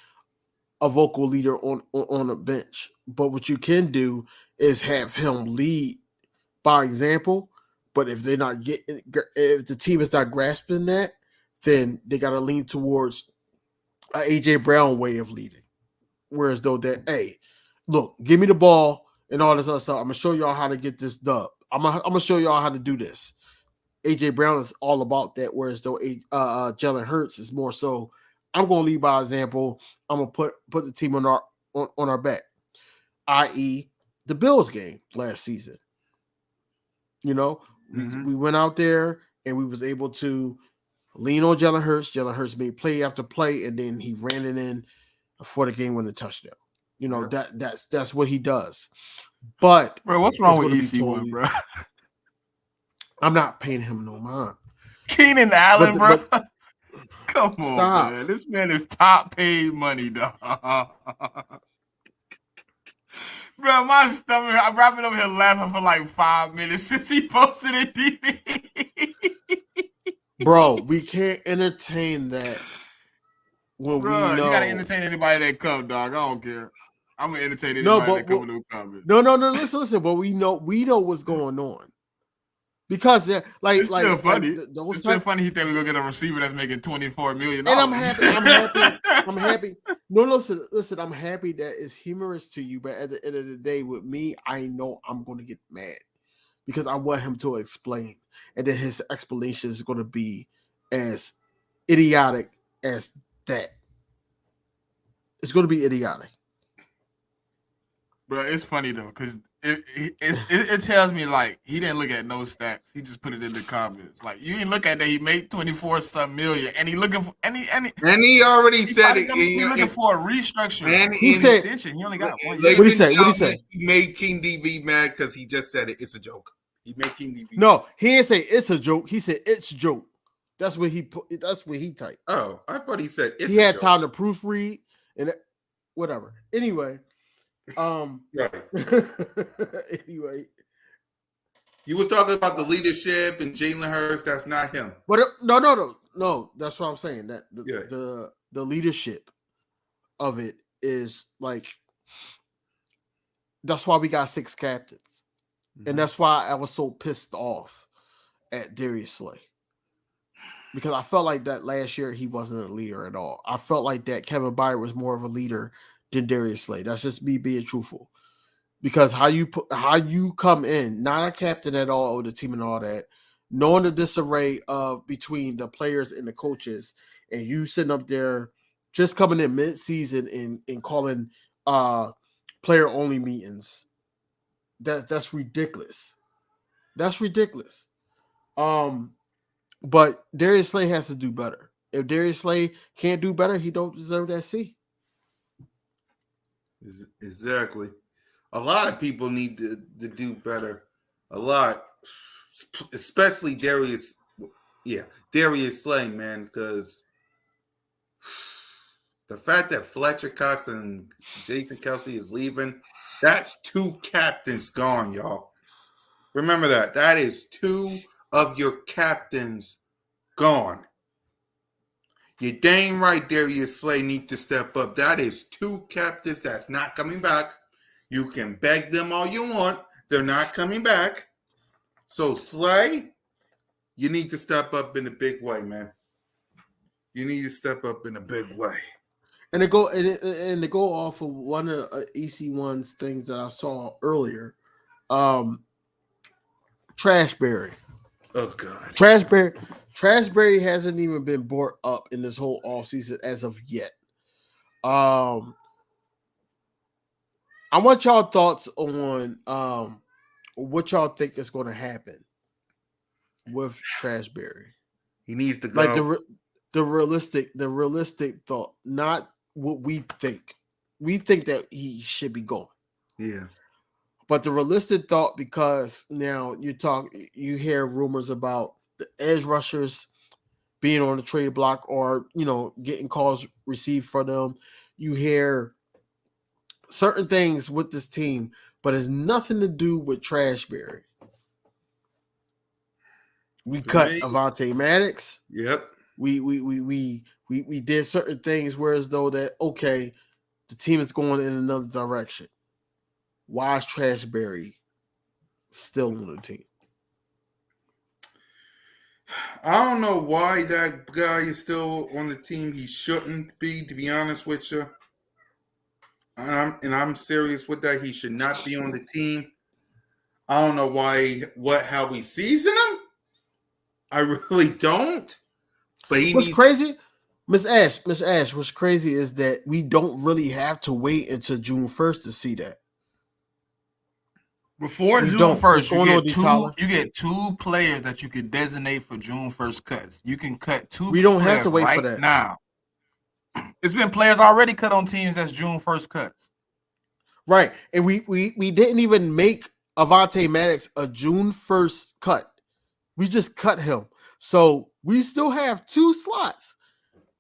a vocal leader on a bench. But what you can do is have him lead by example. But if they're not getting, if the team is not grasping that, then they got to lean towards a AJ Brown way of leading. Whereas though that, hey, look, give me the ball and all this other stuff. I'm gonna show y'all how to get this dub. I'm gonna show y'all how to do this. AJ Brown is all about that, whereas though Jalen Hurts is more so, I'm gonna lead by example. I'm gonna put the team on our back, i.e. the Bills game last season. You know, we went out there and we was able to lean on Jalen Hurts. Jalen Hurts made play after play, and then he ran it in for the game-winning touchdown. You know, that's what he does. But bro, what's wrong with EC1, bro? I'm not paying him no mind. Keenan Allen, bro. Come on, stop. Man. This man is top paid money, dog. Bro, my stomach, I'm wrapping up here laughing for like 5 minutes since he posted it. TV. Bro, we can't entertain that when we know. You gotta entertain anybody that come, dog. I don't care. I'm gonna entertain anybody that come in the comments. No. Listen. But we know what's going on. Because like, it's still funny. It's still funny. He think we're gonna get a receiver that's making $24 million. And I'm happy. I'm happy. No, listen. I'm happy that it's humorous to you, but at the end of the day, with me, I know I'm gonna get mad because I want him to explain, and then his explanation is gonna be as idiotic as that. It's gonna be idiotic. Bro, it's funny though, because it tells me like he didn't look at no stats. He just put it in the comments. Like you didn't look at that. He made 24-some million, and he looking for and he already said it. He's looking for a restructure. And he said extension. He only got 1 year. What he say? He made King DV mad because he just said it. It's a joke. He made King DV. No, he didn't say it's a joke. He said it's a joke. That's what he put. That's what he typed. Oh, I thought he said it's. He had time to proofread and whatever. Anyway. Right. Anyway, you was talking about the leadership and Jalen Hurts. That's not him. But no. That's what I'm saying. That the leadership of it is like, that's why we got 6 captains, and that's why I was so pissed off at Darius Slay, because I felt like that last year he wasn't a leader at all. I felt like that Kevin Byard was more of a leader than Darius Slay. That's just me being truthful. Because how you come in, not a captain at all with the team and all that, knowing the disarray of between the players and the coaches, and you sitting up there just coming in mid-season and calling player only meetings. That's ridiculous. That's ridiculous. But Darius Slay has to do better. If Darius Slay can't do better, he don't deserve that C. Exactly. A lot of people need to do better. A lot, especially Darius Slay, man, because the fact that Fletcher Cox and Jason Kelce is leaving, that's 2 captains gone, y'all. Remember that. That is 2 of your captains gone. You're dang right, Darius Slay need to step up. That is 2 captains that's not coming back. You can beg them all you want. They're not coming back. So, Slay, you need to step up in a big way, man. You need to step up in a big way. And to go off of one of EC1's things that I saw earlier, Trashberry. Oh, God. Trashberry hasn't even been brought up in this whole offseason as of yet. I want y'all thoughts on what y'all think is going to happen with Trashberry. He needs to go. Like the realistic thought, not what we think. We think that he should be going. Yeah. But the realistic thought, because now you hear rumors about the edge rushers being on the trade block, or getting calls received for them. You hear certain things with this team, but it's nothing to do with Trashberry. We For cut me- Avonte Maddox. Yep. We did certain things whereas though that okay, the team is going in another direction. Why is Trashberry still on the team? I don't know why that guy is still on the team. He shouldn't be, to be honest with you. And I'm serious with that. He should not be on the team. I don't know how we season him. I really don't. But What's crazy, Miss Ash, what's crazy is that we don't really have to wait until June 1st to see that. Before We June don't. 1st, What's going on, D. Tyler? you get 2 players that you could designate for June 1st cuts. You can cut 2 We don't have players to wait for right that. now. It's been players already cut on teams that's June 1st cuts. Right. And we didn't even make Avonte Maddox a June 1st cut. We just cut him. So we still have 2 slots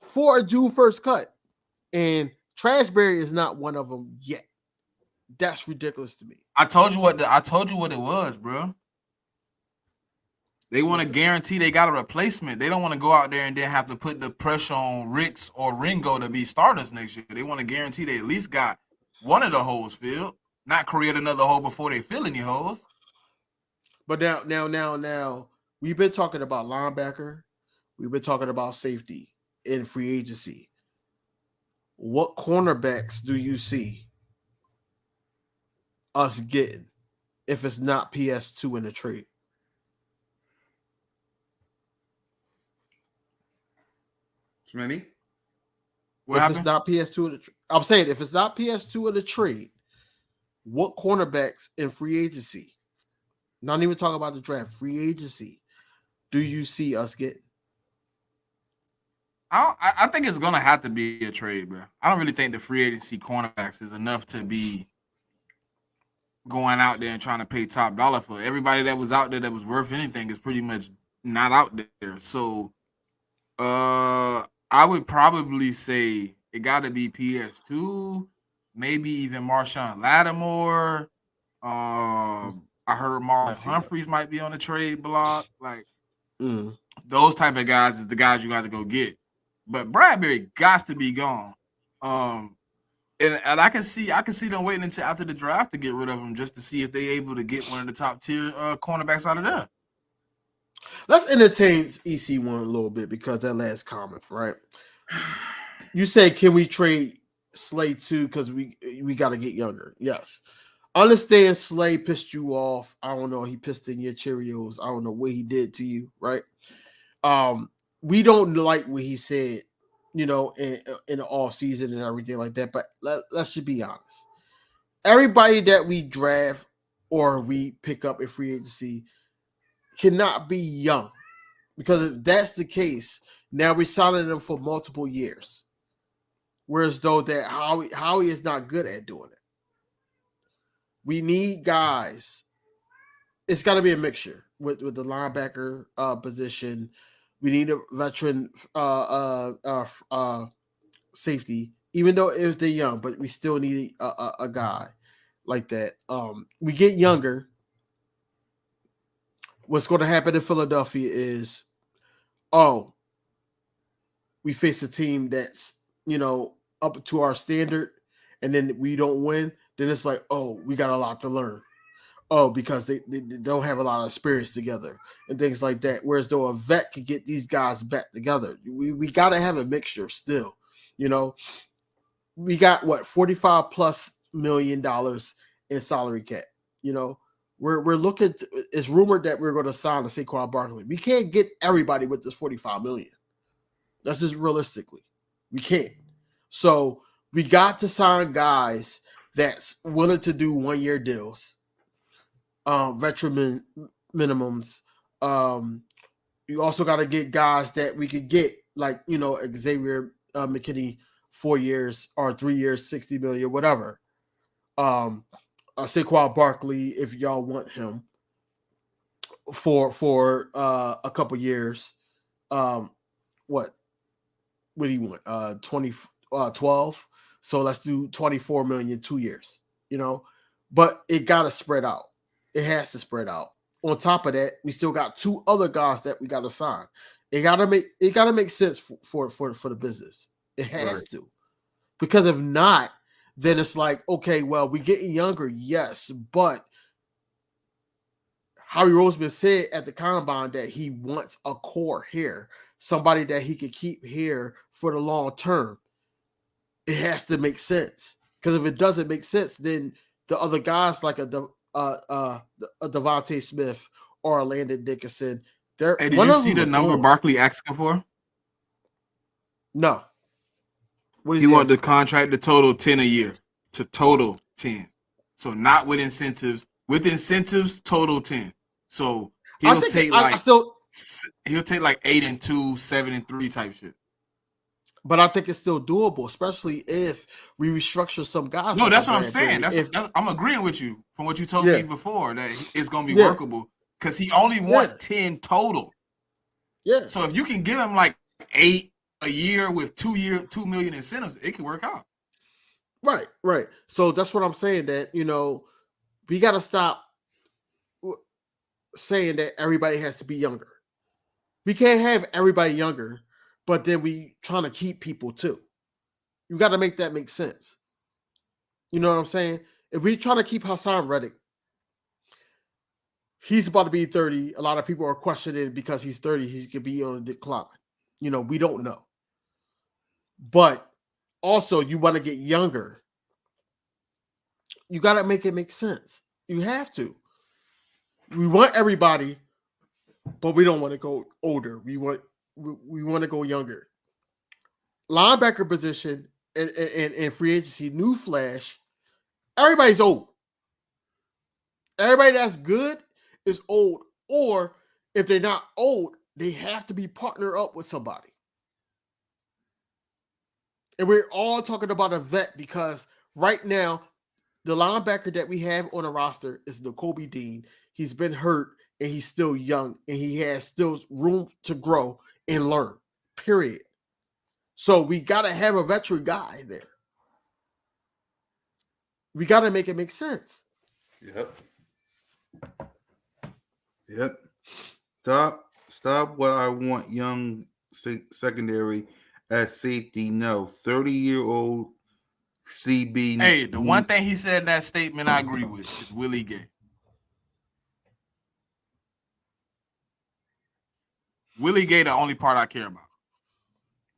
for a June 1st cut. And Trashberry is not one of them yet. That's ridiculous to me. I told you what it was, bro. They want to guarantee they got a replacement. They don't want to go out there and then have to put the pressure on Ricks or Ringo to be starters next year. They want to guarantee they at least got one of the holes filled, not create another hole before they fill any holes. But now, we've been talking about linebacker. We've been talking about safety in free agency. What cornerbacks do you see us getting if it's not PS2 in the trade? Smitty? It's not PS2 in the I'm saying if it's not PS2 in the trade, what cornerbacks in free agency, not even talking about the draft, free agency, do you see us getting? I think it's gonna have to be a trade, bro. I don't really think the free agency cornerbacks is enough to be going out there and trying to pay top dollar for. Everybody that was out there that was worth anything is pretty much not out there. So I would probably say it got to be PS2, maybe even Marshawn Lattimore. I heard Marlon Humphreys might be on the trade block. Like those type of guys is the guys you got to go get. But Bradbury got to be gone. And I can see them waiting until after the draft to get rid of him just to see if they're able to get one of the top tier cornerbacks out of there. Let's entertain EC1 a little bit because that last comment, right? You say, can we trade Slay too? Because we got to get younger. Yes. Understand Slay pissed you off. I don't know. He pissed in your Cheerios. I don't know what he did to you, right? We don't like what he said, in the off season and everything like that. But let's just be honest. Everybody that we draft or we pick up in free agency cannot be young, because if that's the case, now we're signing them for multiple years. Whereas though that Howie is not good at doing it. We need guys. It's got to be a mixture with the linebacker position. We need a veteran safety, even though if they're young, but we still need a guy like that. We get younger. What's going to happen in Philadelphia is, we face a team that's, up to our standard, and then we don't win. Then it's like, we got a lot to learn. Because they don't have a lot of experience together and things like that. Whereas though a vet could get these guys back together. We got to have a mixture still. We got $45+ million in salary cap. We're looking. It's rumored that we're going to sign a Saquon Barkley. We can't get everybody with this $45 million. That's just realistically, we can't. So we got to sign guys that's willing to do 1-year deals. Veteran minimums. You also got to get guys that we could get, like, Xavier McKinney, 4 years or 3 years, $60 million, whatever. Saquon Barkley if y'all want him for a couple years. What do you want? 12. So let's do 24 million 2 years. But it got to spread out. It has to spread out. On top of that, we still got 2 other guys that we got to sign. It gotta make sense for the business. It has to, because if not, then it's like, okay, well, we getting younger, yes, but Howie Roseman said at the combine that he wants a core here, somebody that he could keep here for the long term. It has to make sense, because if it doesn't make sense, then the other guys like a Devontae Smith or a Landon Dickerson, Hey, did you see the number Barkley asking for? No. What is he want the contract to total 10 a year, to total 10. So not with incentives. With incentives, total 10. So he'll take like 8 and 2, 7 and 3 type shit. But I think it's still doable, especially if we restructure some guys. No, that's what I'm saying. I'm agreeing with you from what you told me before, that it's going to be workable, because he only wants 10 total. Yeah. So if you can give him like 8 a year with 2 million incentives, it can work out. Right. So that's what I'm saying, that, we got to stop saying that everybody has to be younger. We can't have everybody younger, but then we trying to keep people too. You got to make that make sense. You know what I'm saying? If we trying to keep Hassan Reddick, he's about to be 30. A lot of people are questioning because he's 30, he could be on a decline. We don't know. But also, you want to get younger. You got to make it make sense. You have to. We want everybody, but we don't want to go older. We want to go younger. Linebacker position and free agency, new flash, everybody's old. Everybody that's good is old. Or if they're not old, they have to be partnered up with somebody. And we're all talking about a vet, because right now, the linebacker that we have on the roster is Nakobe Dean. He's been hurt, and he's still young, and he has still room to grow and learn, period. So we got to have a veteran guy there. We got to make it make sense. Yep. Stop what I want young secondary at safety. No, 30-year-old CB. Hey, the one thing he said in that statement I agree with is Willie Gay. Willie Gay, the only part I care about.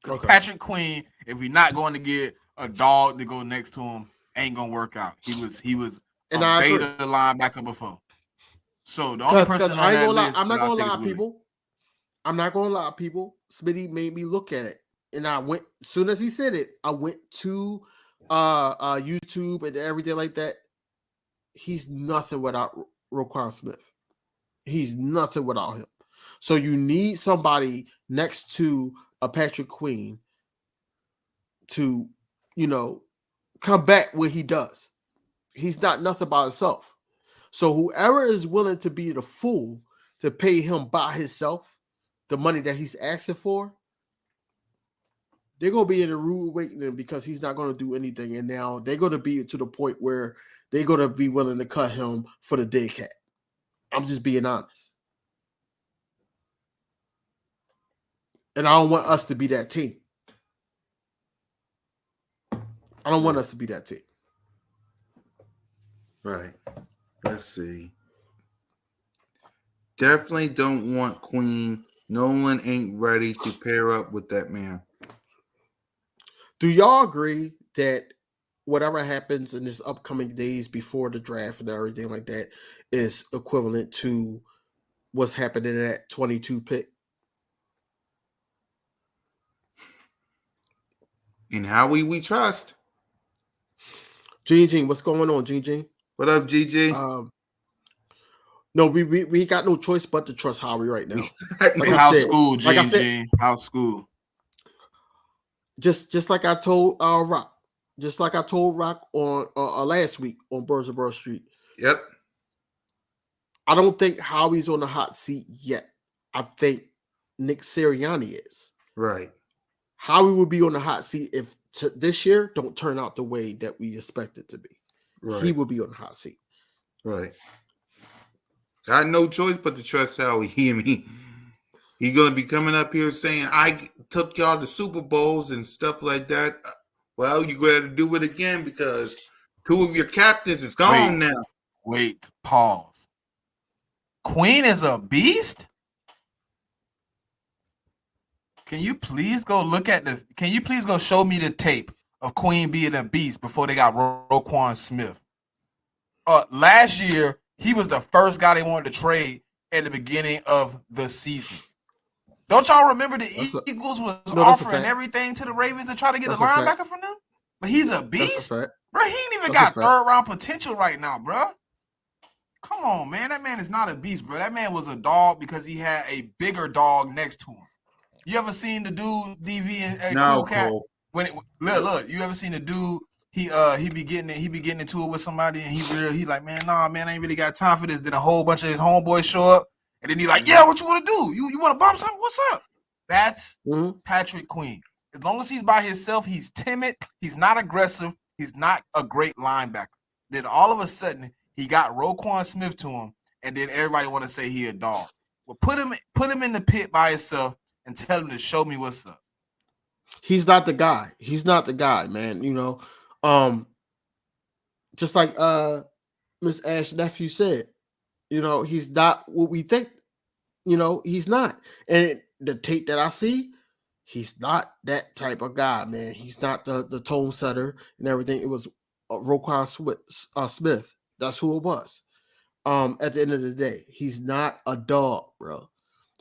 Okay. Patrick Queen, if we're not going to get a dog to go next to him, ain't gonna work out. He was a beta linebacker before. So the only person on that list, I'm not gonna lie, people. I'm not gonna lie, people. Smitty made me look at it, and I went, as soon as he said it, I went to YouTube and everything like that. He's nothing without Roquan Smith. He's nothing without him. So you need somebody next to a Patrick Queen to, come back what he does. He's not nothing by himself. So whoever is willing to be the fool to pay him by himself the money that he's asking for, they're going to be in a rude awakening, because he's not going to do anything. And now they're going to be to the point where they're going to be willing to cut him for the day cat. I'm just being honest. And I don't want us to be that team. I don't want us to be that team. Right. Let's see. Definitely don't want Queen. No one ain't ready to pair up with that man. Do y'all agree that whatever happens in this upcoming days before the draft and everything like that is equivalent to what's happening at 22 pick? And how we trust. Gene, what's going on, Gene? What up, GG? No, we got no choice but to trust Howie right now. Like house school, Gene. House school. Just like I told Rock, just like I told Rock on last week on Birds of Burr Street. Yep. I don't think Howie's on the hot seat yet. I think Nick Sirianni is. Right. Howie would be on the hot seat if this year don't turn out the way that we expect it to be. Right. He would be on the hot seat. Right. Got no choice but to trust Howie. He's gonna be coming up here saying, "I took y'all to Super Bowls and stuff like that." Well, you got to do it again because 2 of your captains is gone now. Wait, pause. Queen is a beast? Can you please go look at this? Can you please go show me the tape of Queen being a beast before they got Roquan Smith? Last year, he was the first guy they wanted to trade at the beginning of the season. Don't y'all remember the Eagles was offering everything to the Ravens to try to get a linebacker from them? But he's a beast? Bro, he ain't even got third-round potential right now, bro. Come on, man. That man is not a beast, bro. That man was a dog because he had a bigger dog next to him. You ever seen the dude, DV and No, Cool Cat? Cole. Look, you ever seen the dude, he be getting into it with somebody and he like, man, nah, man, I ain't really got time for this. Then a whole bunch of his homeboys show up and then he like, yeah, what you want to do? You want to bump something? What's up? That's Patrick Queen. As long as he's by himself, he's timid. He's not aggressive. He's not a great linebacker. Then all of a sudden, he got Roquan Smith to him, and then everybody want to say he a dog. Well, put him in the pit by himself and tell him to show me what's up. He's not the guy. He's not the guy, man. You know, just like Miss Ash nephew said, you know, he's not what we think. You know, he's not. And the tape that I see, he's not that type of guy, man. He's not the tone setter and everything. It was Roquan Smith. That's who it was. At the end of the day, he's not a dog, bro.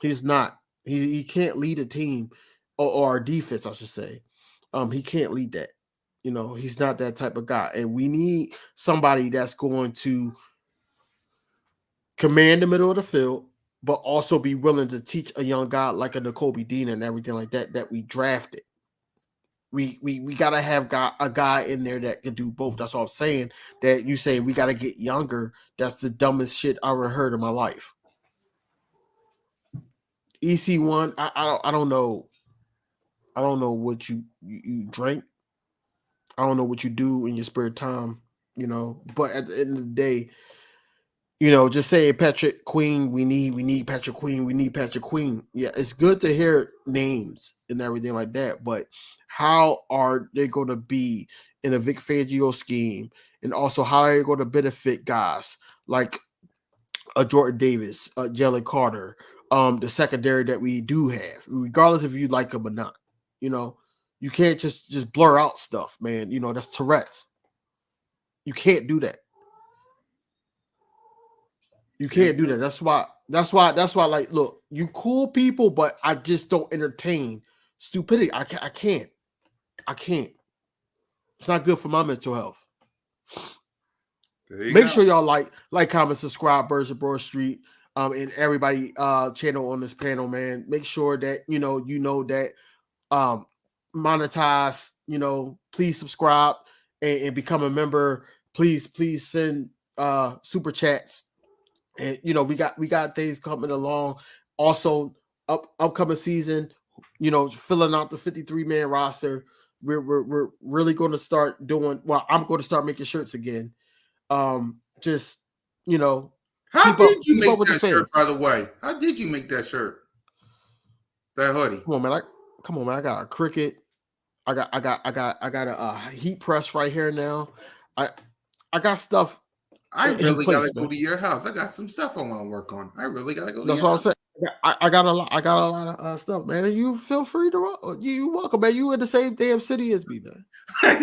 He's not. He can't lead a team or a defense, I should say. He can't lead that. You know, he's not that type of guy. And we need somebody that's going to command the middle of the field, but also be willing to teach a young guy like a Nakobe Dean and everything like that we drafted. We gotta have a guy in there that can do both. That's all I'm saying. That you say we gotta get younger. That's the dumbest shit I ever heard in my life. EC1, I don't know. I don't know what you drink. I don't know what you do in your spare time, you know. But at the end of the day, you know, just saying Patrick Queen, we need Patrick Queen, we need Patrick Queen. Yeah, it's good to hear names and everything like that, but how are they going to be in a Vic Fangio scheme? And also, how are they going to benefit guys like Jordan Davis, Jalen Carter, the secondary that we do have, regardless if you like them or not? You know, you can't just blur out stuff, man. You know, that's Tourette's. You can't do that. You can't do that. That's why. Like, look, you cool people, but I just don't entertain stupidity. I can't. It's not good for my mental health. Make sure y'all like, comment, subscribe, Birds of Broad Street, and everybody channel on this panel, man. Make sure that you know that monetize. You know, please subscribe and become a member. Please send super chats. And you know, we got things coming along. Also, upcoming season, you know, filling out the 53-man roster. We're really going to start doing. Well, I'm going to start making shirts again. Just you know, how did you make that shirt? By the way, how did you make that shirt? That hoodie. Come on, man. I got a Cricut. I got a heat press right here now. I got stuff. I really gotta go to your house. I got some stuff I want to work on. I really gotta go. That's what I'm saying. I got a lot of stuff, man. And you feel free to. You welcome, man. You in the same damn city as me, man. I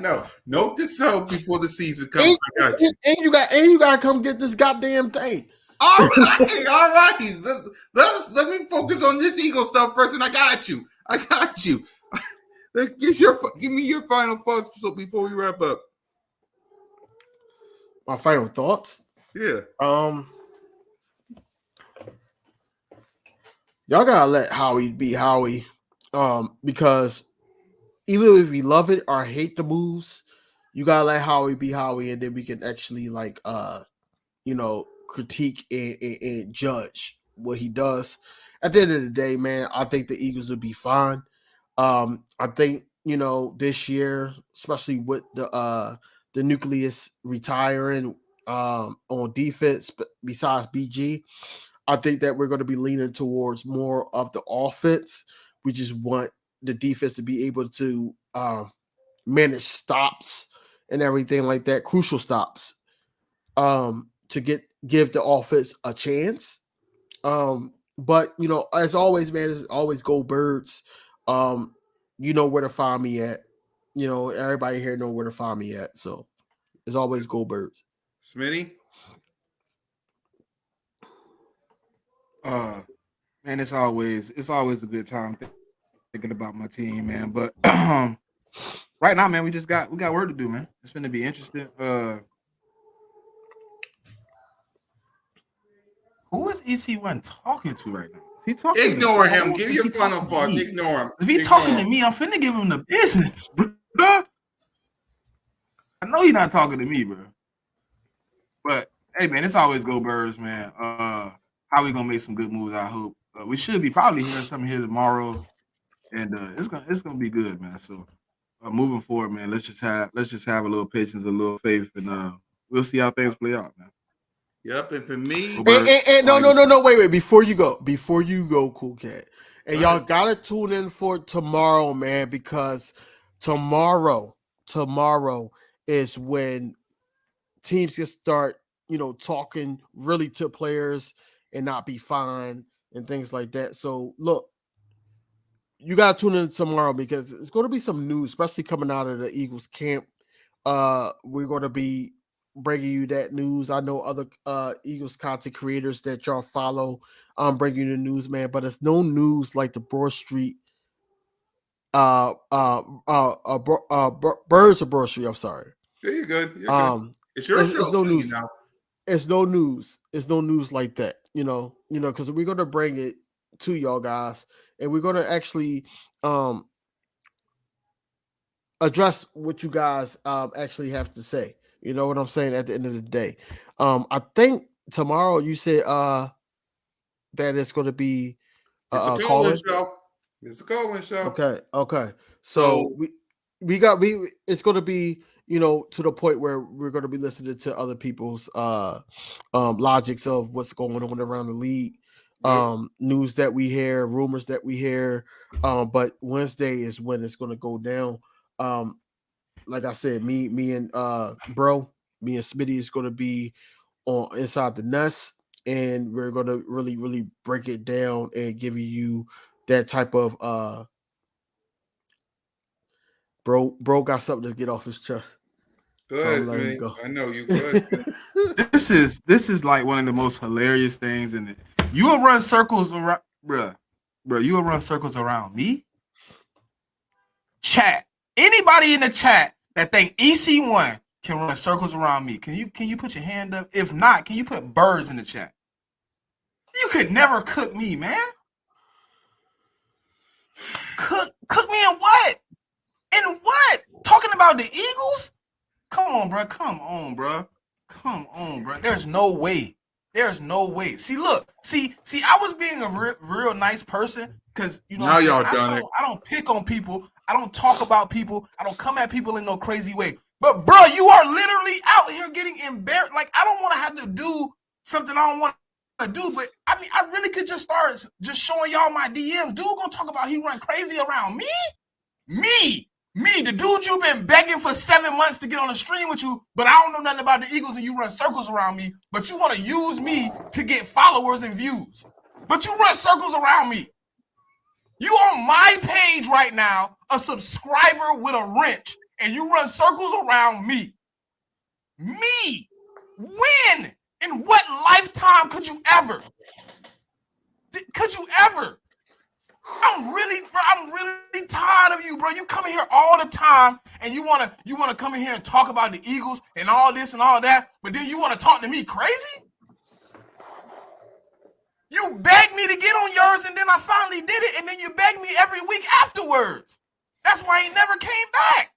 know. Note to self before the season comes. I got you. And you gotta come get this goddamn thing. All right. Let me focus on this Eagle stuff first, and I got you. Give me your final thoughts before we wrap up. My final thoughts? Yeah. Y'all gotta let Howie be Howie. Because even if we love it or hate the moves, you gotta let Howie be Howie, and then we can actually critique and judge what he does. At the end of the day, man, I think the Eagles will be fine. I think this year, especially with the nucleus retiring on defense, besides BG, I think that we're going to be leaning towards more of the offense. We just want the defense to be able to manage stops and everything like that, crucial stops, to give the offense a chance. But as always, man, it's always go Birds. You know where to find me at. Everybody here know where to find me at. So it's always go Birds. Smitty? Man, it's always a good time thinking about my team, man. But right now, man, we got work to do, man. It's gonna be interesting. Who is EC1 talking to right now? Is he talking? Ignore him. Give your final thoughts. Ignore him. If he talking to me, I'm finna give him the business, bro. I know he's not talking to me, bro. But hey, man, it's always go Birds, man. How we gonna make some good moves? I hope we should be probably hearing something here tomorrow, and it's gonna be good, man. So moving forward, man, let's just have a little patience, a little faith, and we'll see how things play out, man. Yep, and for me, no, wait, before you go, Cool Cat, and y'all gotta tune in for tomorrow, man, because tomorrow is when teams can start, talking really to players and not be fined and things like that. So look, you gotta tune in tomorrow because it's going to be some news, especially coming out of the Eagles camp. We're going to be bringing you that news. I know other Eagles content creators that y'all follow bringing you the news, man, but it's no news like the Broad Street Birds of Broad Street. I'm sorry. Yeah, you're good. It's your it's no news now. It's no news. It's no news like that. Because we're gonna bring it to y'all guys, and we're gonna actually address what you guys actually have to say. You know what I'm saying? At the end of the day, I think tomorrow you said that it's going to be a call-in show. It's a call-in show. Okay. So it's going to be to the point where we're going to be listening to other people's logics of what's going on around the league, news that we hear, rumors that we hear. But Wednesday is when it's going to go down. Like I said, me and Smitty is going to be on Inside the Nest, and we're going to really, really break it down and give you that type of bro got something to get off his chest. Good, so go. I know you good. This is like one of the most hilarious things in it. You will run circles around, bro. You will run circles around me. Chat. Anybody in the chat that think EC1 can run circles around me, can you put your hand up? If not, can you put birds in the chat? You could never cook me, man. Cook me in what? In what? Talking about the Eagles? Come on, bro. There's no way. See, look. See, I was being a real nice person because now y'all done it. I don't pick on people. I don't talk about people. I don't come at people in no crazy way. But bro, you are literally out here getting embarrassed. Like, I don't want to have to do something I don't want to do. But I mean, I really could just start just showing y'all my DMs. Dude gonna talk about he run crazy around me. Me, the dude you've been begging for 7 months to get on the stream with you, but I don't know nothing about the Eagles and you run circles around me, but you want to use me to get followers and views. But you run circles around me. You on my page right now, a subscriber with a wrench, and you run circles around me. Me? When? In what lifetime could you ever? I'm really tired of you, bro. You come in here all the time and you wanna come in here and talk about the Eagles and all this and all that, but then you wanna talk to me crazy? You begged me to get on yours, and then I finally did it, and then you beg me every week afterwards. That's why he never came back.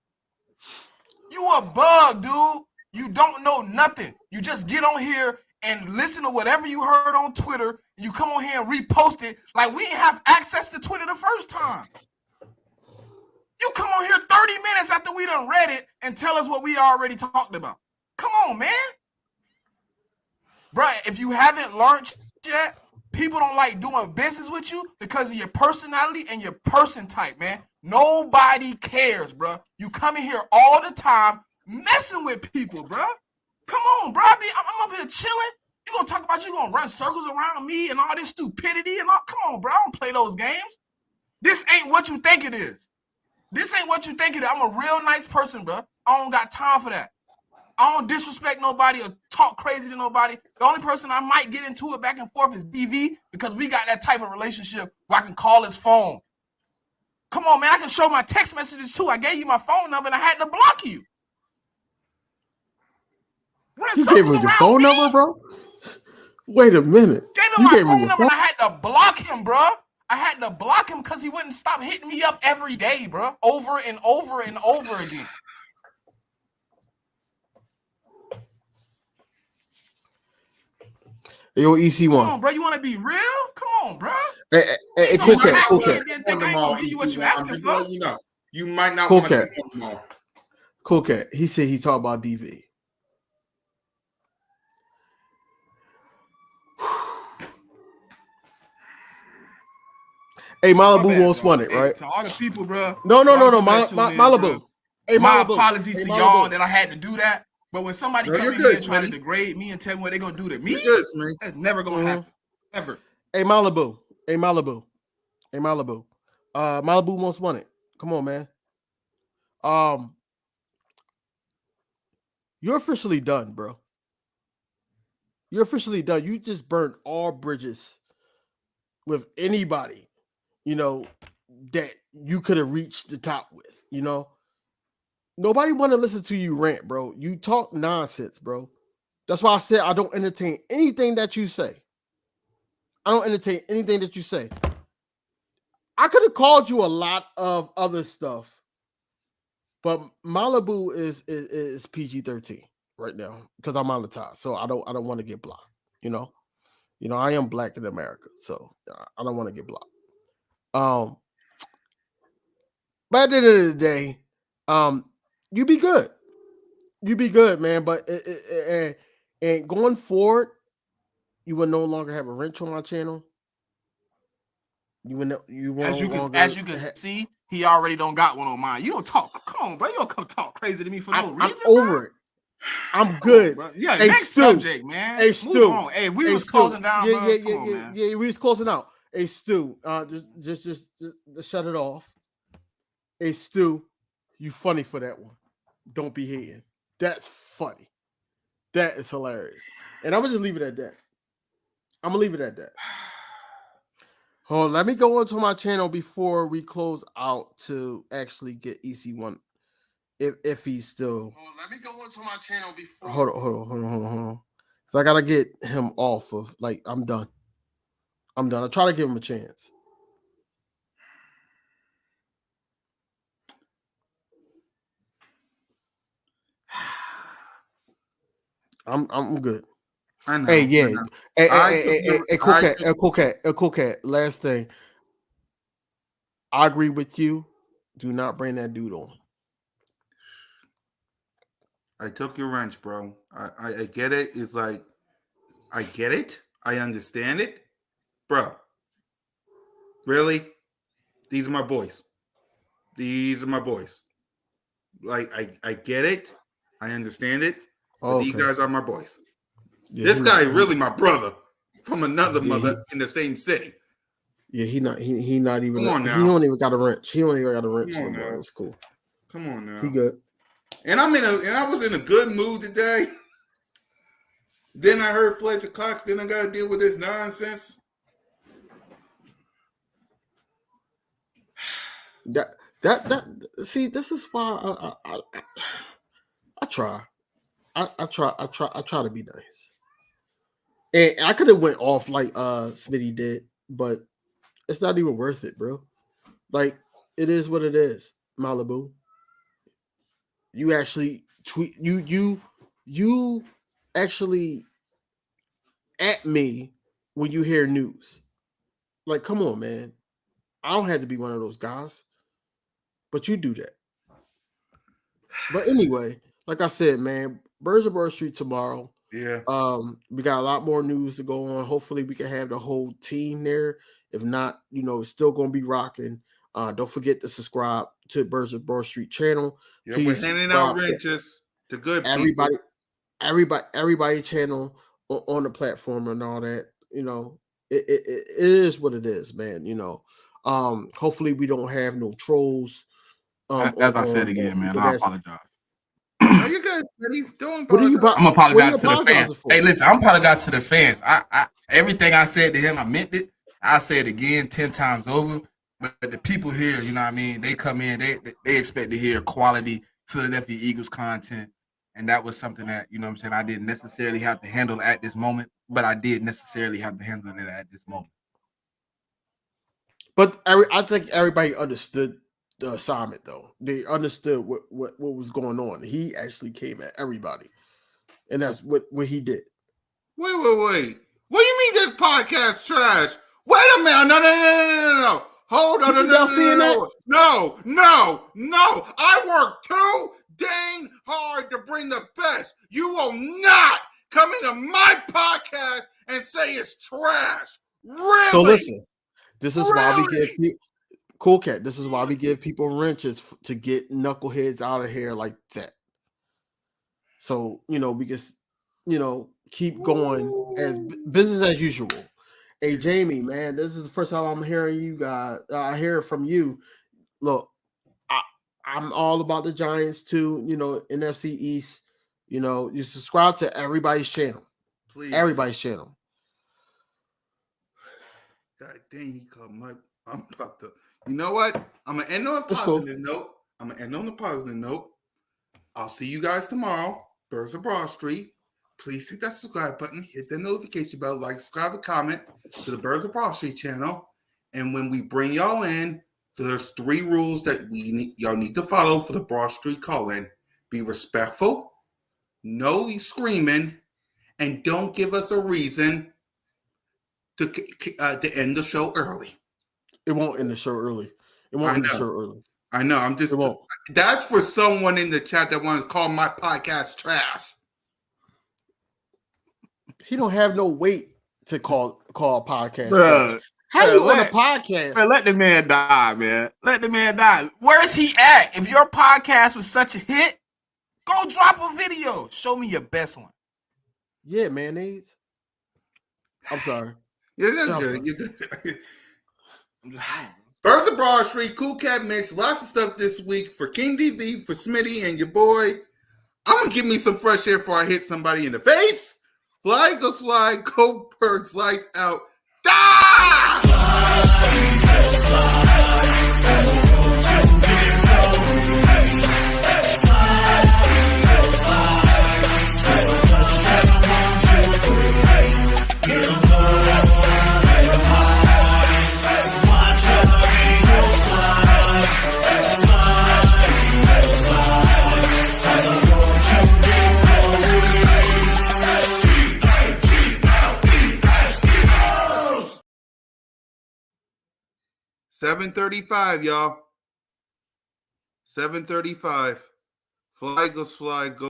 You a bug, dude. You don't know nothing. You just get on here and listen to whatever you heard on Twitter. You come on here and repost it like we didn't have access to Twitter the first time. You come on here 30 minutes after we done read it and tell us what we already talked about. Come on, man. Bruh, if you haven't learned yet, people don't like doing business with you because of your personality and your person type, man. Nobody cares, bruh. You come in here all the time messing with people, bruh. Come on, bruh. I'm up here chilling. You gonna talk about you gonna run circles around me and all this stupidity and all? Come on, bruh. I don't play those games. This ain't what you think it is. This ain't what you think it is. I'm a real nice person, bruh. I don't got time for that. I don't disrespect nobody or talk crazy to nobody. The only person I might get into it back and forth is DV because we got that type of relationship where I can call his phone. Come on, man. I can show my text messages too. I gave you my phone number and I had to block you. You gave him your phone number, bro? Wait a minute. Gave him my phone number and I had to block him, bro. I had to block him because he wouldn't stop hitting me up every day, bro. Over and over and over again. Yo, EC1. Come on, bro. You want to be real? Come on, bro. Hey, cool cat, cool cat. You might not cool want cat. to them all. Cool cat. He said he talked about DV. Hey, Malibu won't spun it, right? To all the people, bro. No. Malibu. Hey, my Malibu. apologies to y'all that I had to do that. But when somebody comes in here and try to degrade me and tell me what they're gonna do to me, that's never gonna happen. Ever. Hey, Malibu. Malibu won't spun it. Come on, man. You're officially done, bro. You're officially done. You just burned all bridges with anybody, that you could have reached the top with, Nobody want to listen to you rant, bro. You talk nonsense, bro. That's why I said I don't entertain anything that you say. I don't entertain anything that you say. I could have called you a lot of other stuff, but Malibu is PG-13 right now because I'm on the top, so I don't want to get blocked. I am black in America, so I don't want to get blocked. But at the end of the day, you be good. You be good, man. But and going forward, you will no longer have a wrench on my channel. As you can see, he already don't got one on mine. You don't talk. Come on, bro. You don't come talk crazy to me for no reason. I'm over it. I'm good. Yeah, next subject, man. Hey, Stu. Hey, we was closing down, bro. Yeah, we was closing out. Hey, Stu, just shut it off. Hey, Stu, you funny for that one. Don't be hating. That's funny. That is hilarious. And I'm gonna just leave it at that. Hold on, let me go onto my channel before we close out to actually get EC1. If he's still. Let me go onto my channel before. Hold on. So I gotta get him off of. I'm done. I try to give him a chance. I'm good. I know. Hey, yeah. Hey, cool cat. Last thing. I agree with you. Do not bring that dude on. I took your wrench, bro. I get it. It's like, I get it. I understand it. Bro. Really? These are my boys. Like, I get it. I understand it. But these guys are my boys. Yeah, this guy is really my brother from another mother in the same city. Yeah, he not even. Come on now. He don't even got a wrench. Come on now. That's cool. Come on now. He good. And I was in a good mood today. Then I heard Fletcher Cox. Then I got to deal with this nonsense. See, this is why I try. I try to be nice. And I could have went off like Smitty did, but it's not even worth it, bro. Like, it is what it is. Malibu. You actually tweet you actually at me when you hear news. Like, come on, man. I don't have to be one of those guys, but you do that. But anyway, like I said, man, Birds of Broad Street tomorrow. Yeah. We got a lot more news to go on. Hopefully, we can have the whole team there. If not, it's still gonna be rocking. Don't forget to subscribe to Birds of Broad Street channel. Yeah, Please we're handing out subscribe wrenches to good everybody, people. everybody channel on the platform and all that. It is what it is, man. Hopefully we don't have no trolls. As I said again, man, I apologize. No, you guys, don't What are you? I'm apologizing to the fans. apologizing for? Hey, listen, I'm apologizing to the fans. I everything I said to him, I meant it. I say it again 10 times over. But the people here, you know what I mean? They come in, they expect to hear quality Philadelphia Eagles content. And that was something that, you know what I'm saying, I didn't necessarily have to handle at this moment, but I did necessarily have to handle it at this moment. But I think everybody understood the assignment, though. They understood what was going on. He actually came at everybody, and that's what he did. Wait. What do you mean this podcast trash? Wait a minute. No. Hold on. No. I work too dang hard to bring the best. You will not come into my podcast and say it's trash. Really? So listen, this is why we give people Cool Cat. This is why we give people wrenches to get knuckleheads out of here like that. So we can keep going as business as usual. Hey Jamie, man, this is the first time I'm hearing you guys. I hear it from you. Look, I'm all about the Giants too. NFC East. You subscribe to everybody's channel. Please. Everybody's channel. God dang, he called my. I'm about to. You know what? I'm gonna end on a positive note. I'll see you guys tomorrow. Birds of Broad Street. Please hit that subscribe button, hit the notification bell, like, subscribe, and comment to the Birds of Broad Street channel. And when we bring y'all in, there's 3 rules that y'all need to follow for the Broad Street call-in. Be respectful, no screaming, and don't give us a reason to end the show early. It won't end the show early. It won't end the show early. I know. I'm just. It won't. That's for someone in the chat that wants to call my podcast trash. He don't have no weight to call a podcast. Bruh, How you on a podcast? Man, let the man die, man. Let the man die. Where is he at? If your podcast was such a hit, go drop a video. Show me your best one. Yeah, mayonnaise. I'm sorry. Yeah, that's good. You're good. I'm just saying. Birds of Broad Street, Cool Cat Mix, lots of stuff this week for King DV, for Smitty, and your boy. I'm going to give me some fresh air before I hit somebody in the face. Fly, go slide, go bird, slice out. Die! 7:35, y'all. 7:35. Fly, go slide, go.